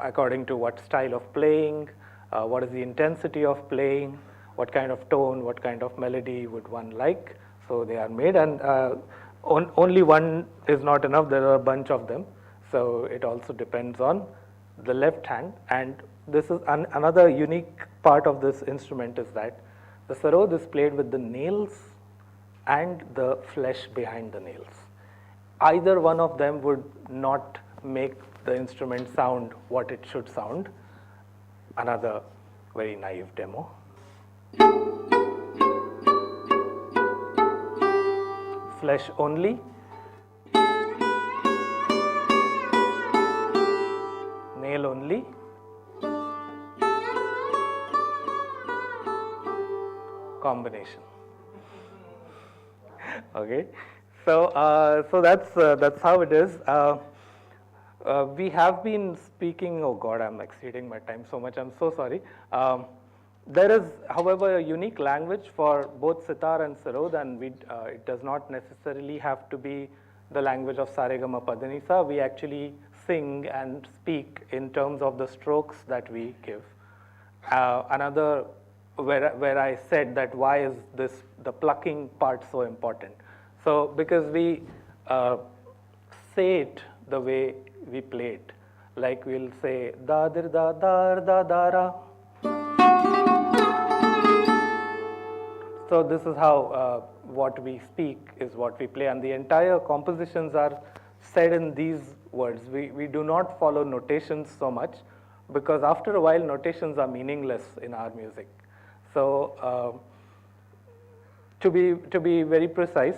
according to what style of playing, what is the intensity of playing, what kind of tone, what kind of melody would one like. So they are made, and only one is not enough, there are a bunch of them. So it also depends on the left hand. And this is another unique part of this instrument is that the sarod is played with the nails and the flesh behind the nails. Either one of them would not make the instrument sound what it should sound. Another very naive demo. Flesh only, nail only, combination. Okay, so that's how it is. We have been speaking. Oh God, I'm exceeding my time so much. I'm so sorry. There is, however, a unique language for both sitar and sarod, and it does not necessarily have to be the language of Saregama Padanisa. We actually sing and speak in terms of the strokes that we give. Another, where I said that why is the plucking part so important? So because we say it the way we play it. Like we'll say da dir da dar da da ra. So this is how what we speak is what we play, and the entire compositions are said in these words. We do not follow notations so much, because after a while notations are meaningless in our music. So to be very precise,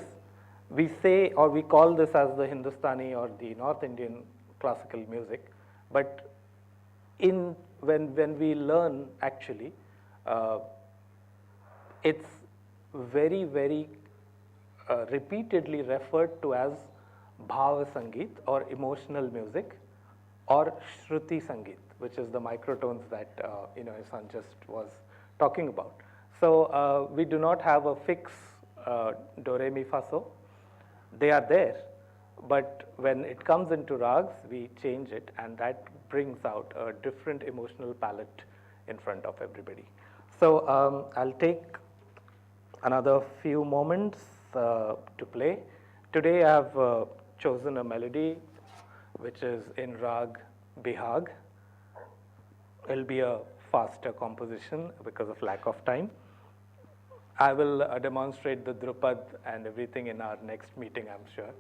we say, or we call this as the Hindustani or the North Indian classical music, but when we learn actually, it's very repeatedly referred to as Bhava Sangeet or emotional music, or Shruti Sangeet, which is the microtones that his son just was talking about. So we do not have a fix do re mi fa so. They are there, but when it comes into rags, we change it, and that brings out a different emotional palette in front of everybody. So I'll take another few moments to play. Today I have chosen a melody which is in rag bihag. It'll be a faster composition because of lack of time. I will demonstrate the Drupad and everything in our next meeting, I'm sure.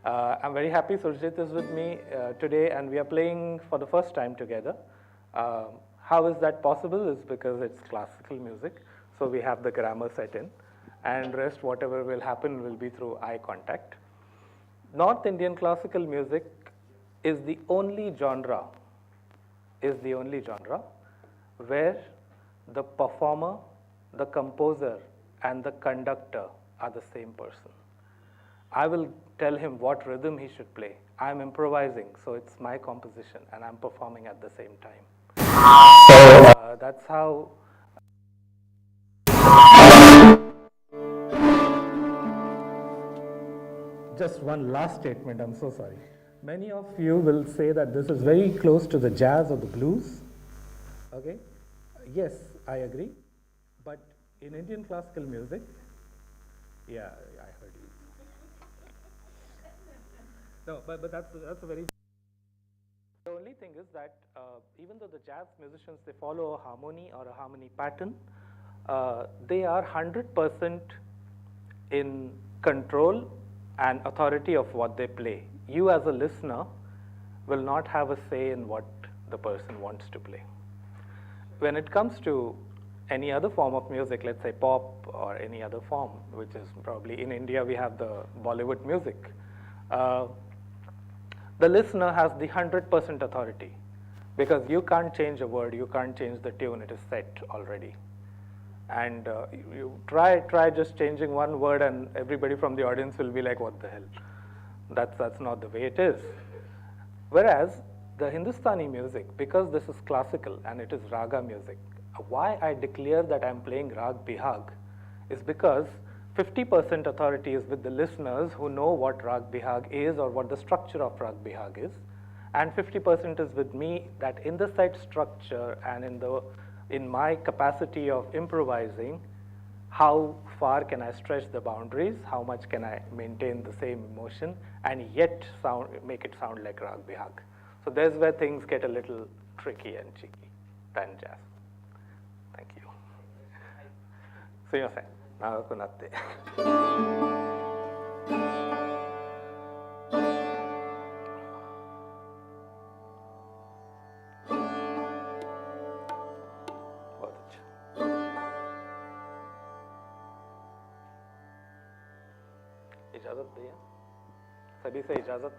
I'm very happy Surjit is with me today, and we are playing for the first time together. How is that possible? Is because it's classical music, so we have the grammar set in, and rest whatever will happen will be through eye contact. North Indian classical music is the only genre where the performer, the composer, and the conductor are the same person. I will tell him what rhythm he should play. I'm improvising, so it's my composition, and I'm performing at the same time. So that's how. Just one last statement, I'm so sorry. Many of you will say that this is very close to the jazz or the blues. Okay? Yes, I agree. But in Indian classical music, yeah, I heard you. No, but that's a very. The only thing is that even though the jazz musicians, they follow a harmony or a harmony pattern, they are 100% in control and authority of what they play. You as a listener will not have a say in what the person wants to play. When it comes to any other form of music, let's say pop or any other form, which is probably in India we have the Bollywood music, the listener has the 100% authority, because you can't change a word, you can't change the tune, it is set already. And you try just changing one word, and everybody from the audience will be like, what the hell? That's not the way it is. Whereas the Hindustani music, because this is classical and it is raga music, why I declare that I'm playing rag bihag is because 50% authority is with the listeners who know what rag bihag is or what the structure of rag bihag is, and 50% is with me, that in the set structure and in my capacity of improvising, how far can I stretch the boundaries, how much can I maintain the same emotion and yet make it sound like rag bihag. So there's where things get a little tricky and cheeky than jazz. Thank you. すいません、長くなって。इजाज़त भैया, सभी से इजाज़त।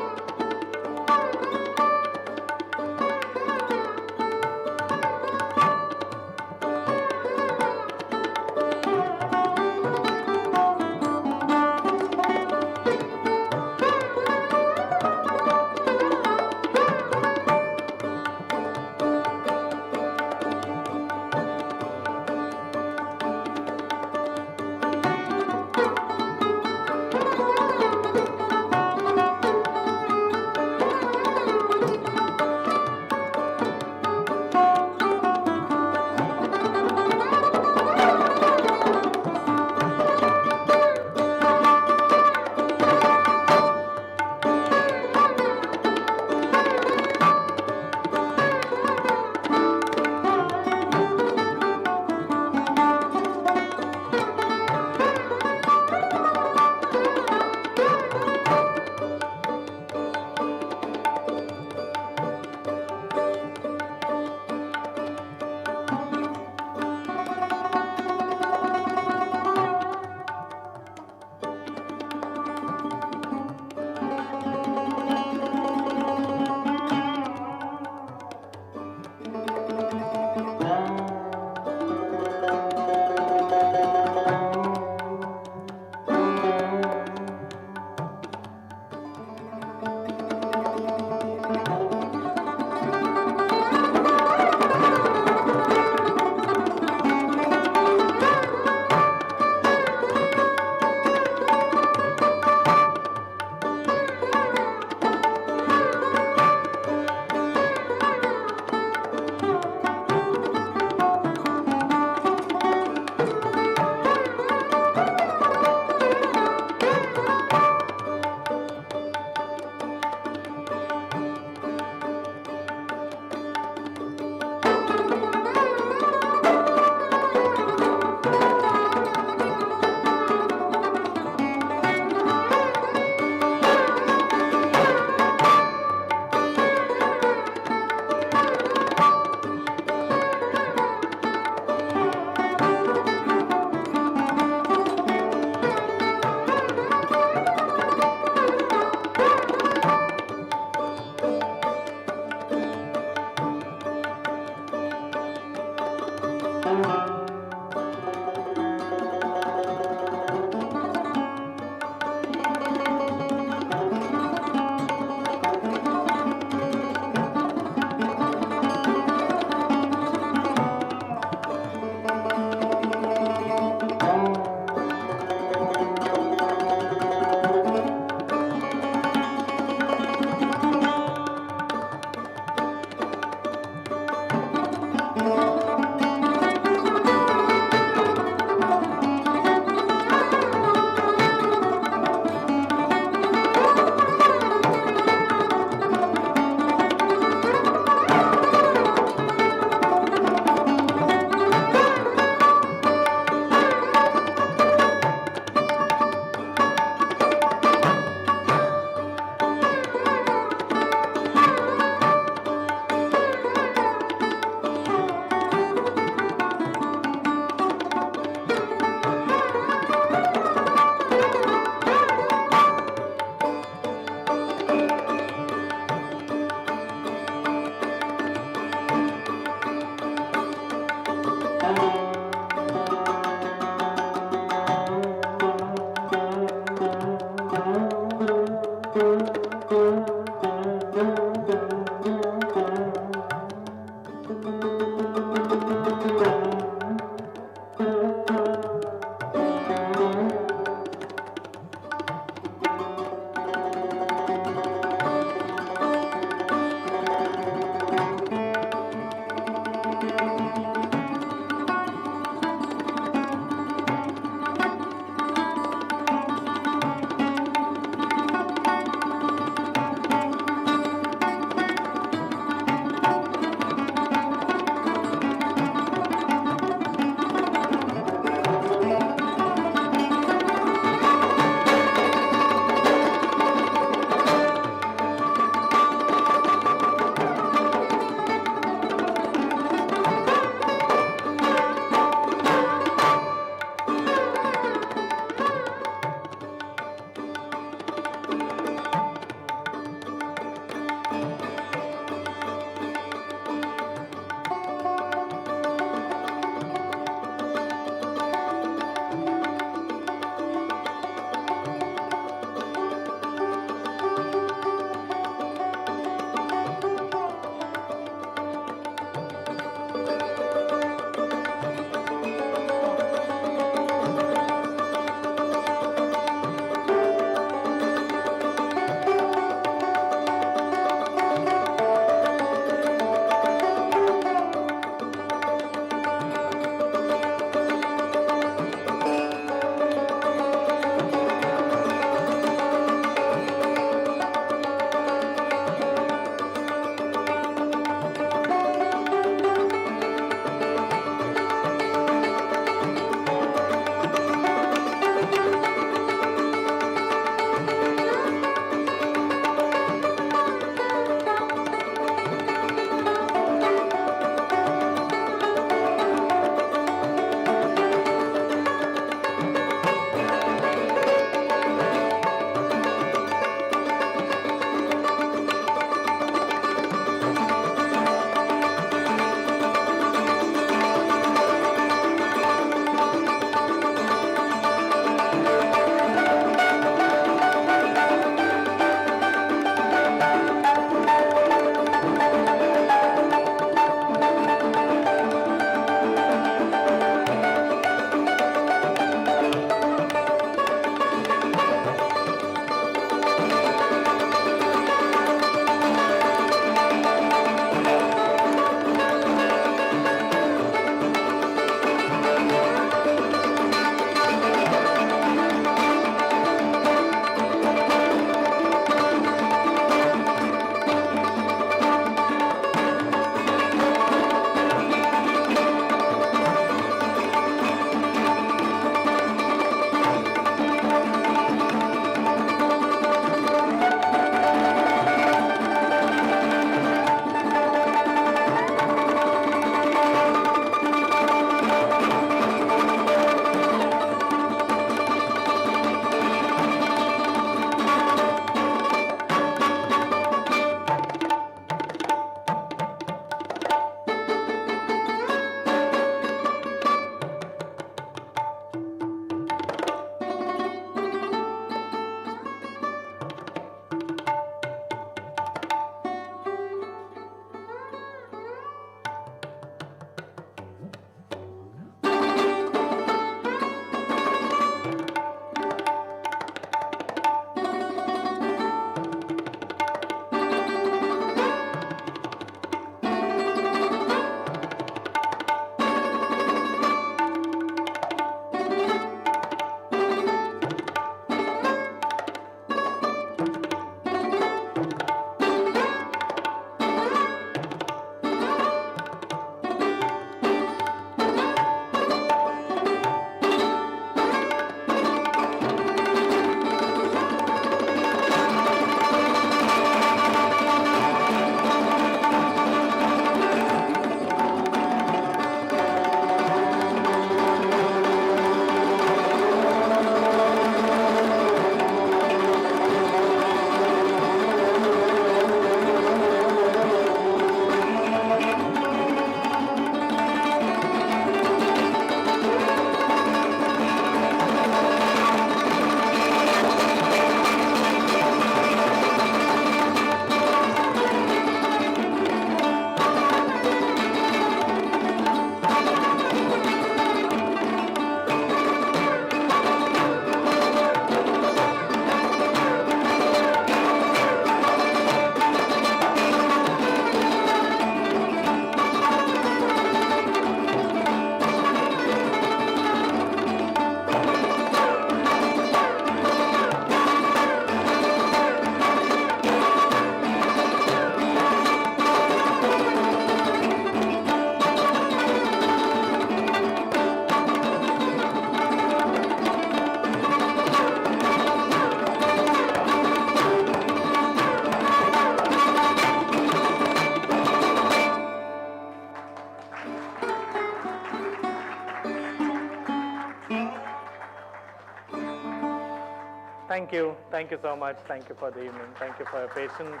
Thank you. Thank you so much. Thank you for the evening. Thank you for your patience.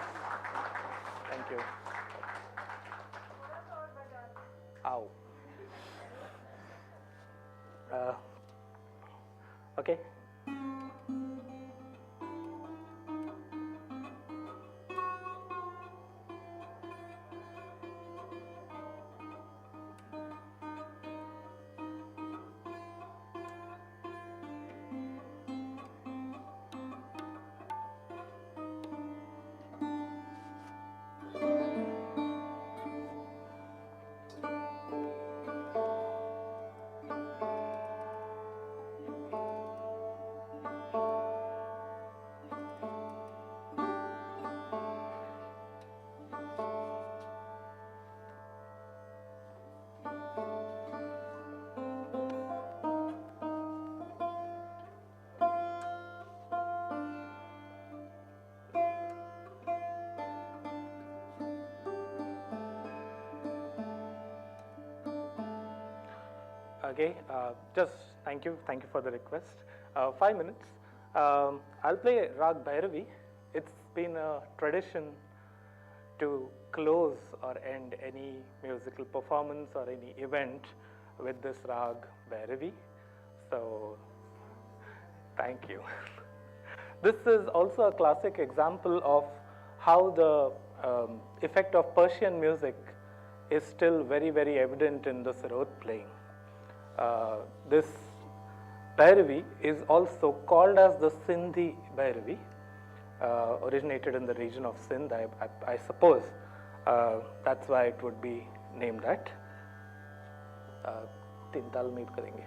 Thank you. Ow. Okay. Okay, just thank you for the request. 5 minutes. I'll play Rag Bhairavi. It's been a tradition to close or end any musical performance or any event with this Rag Bhairavi. So, thank you. This is also a classic example of how the effect of Persian music is still very, very evident in the Sarod playing. This Bhairavi is also called as the Sindhi Bhairavi, originated in the region of Sindh. I suppose that's why it would be named that. तीन ताल meet करेंगे.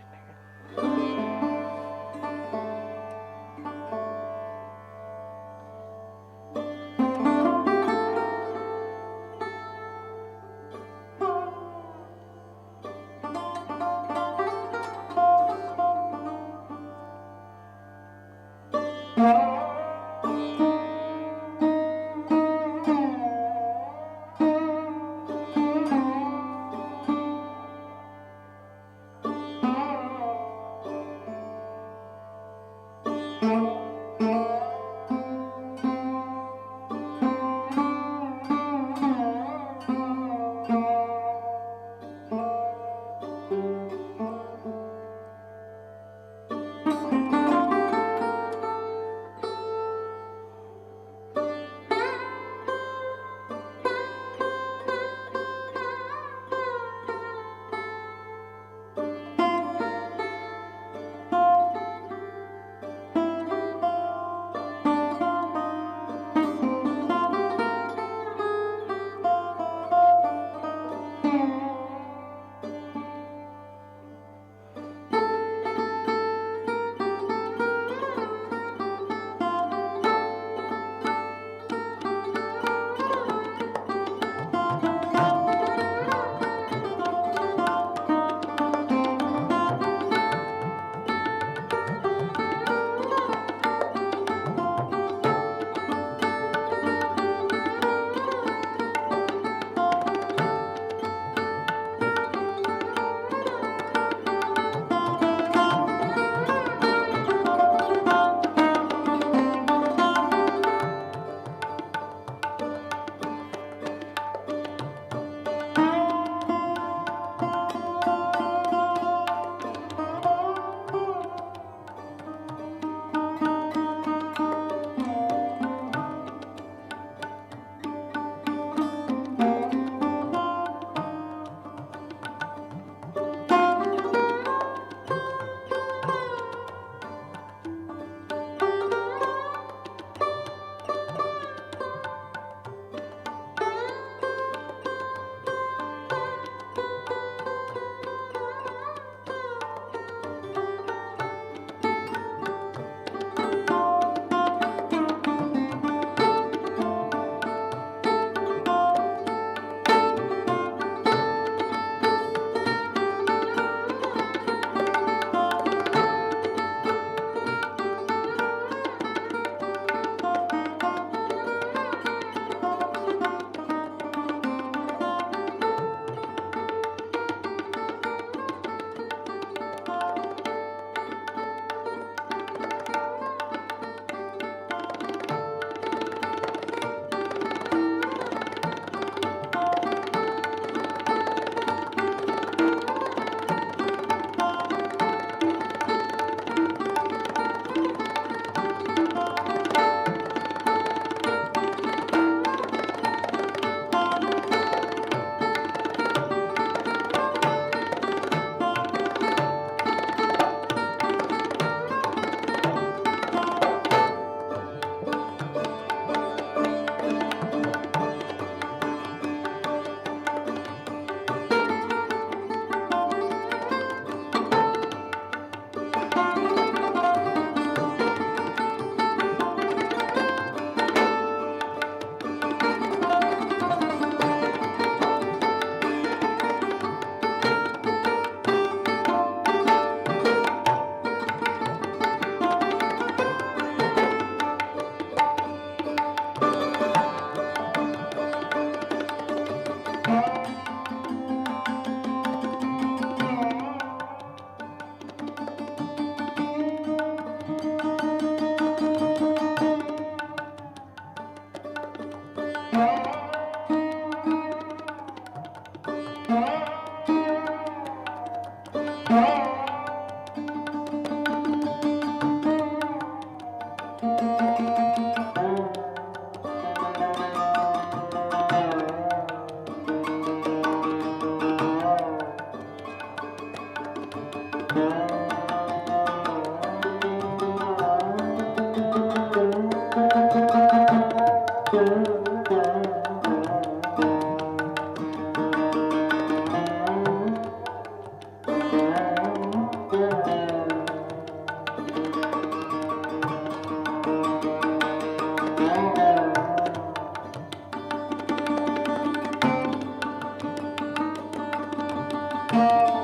Thank you.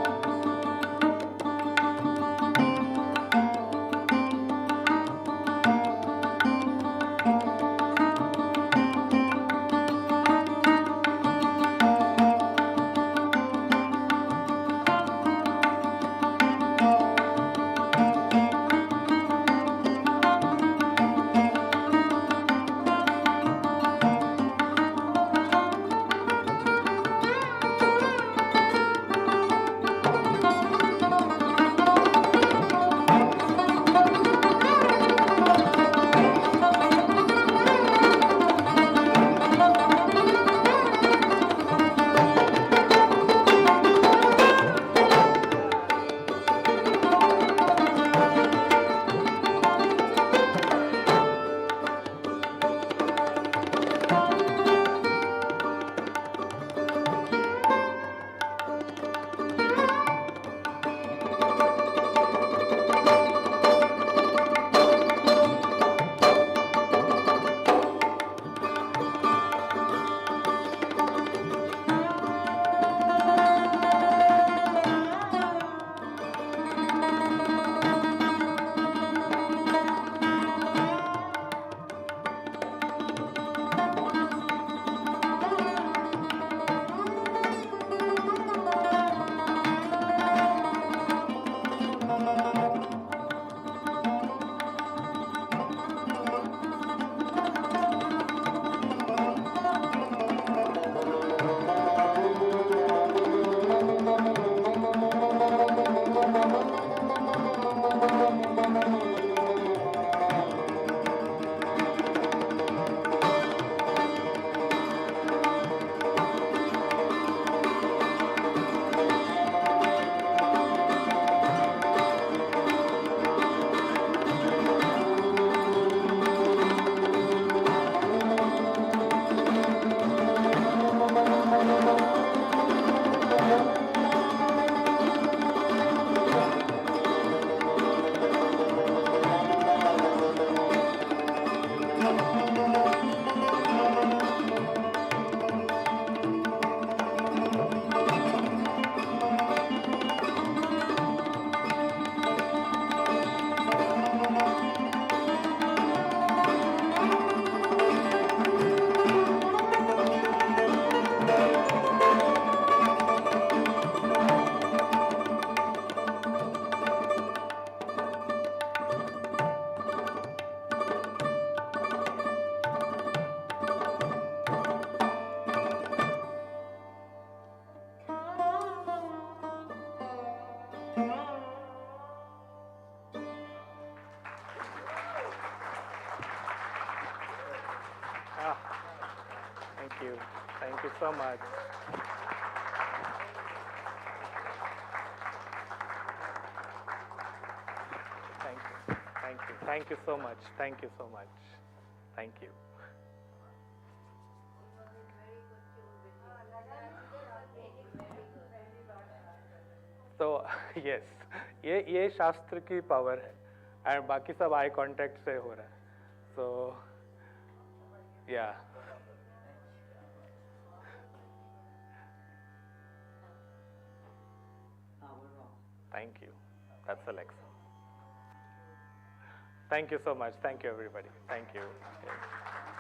Thank you so much. Thank you. Thank you. Thank you so much. Thank you so much. Thank you. So yes, ये शास्त्र की power है and बाकी सब eye contact से हो रहा है. So yeah. Thank you. That's Alexa. Thank you so much. Thank you, everybody. Thank you. Yeah.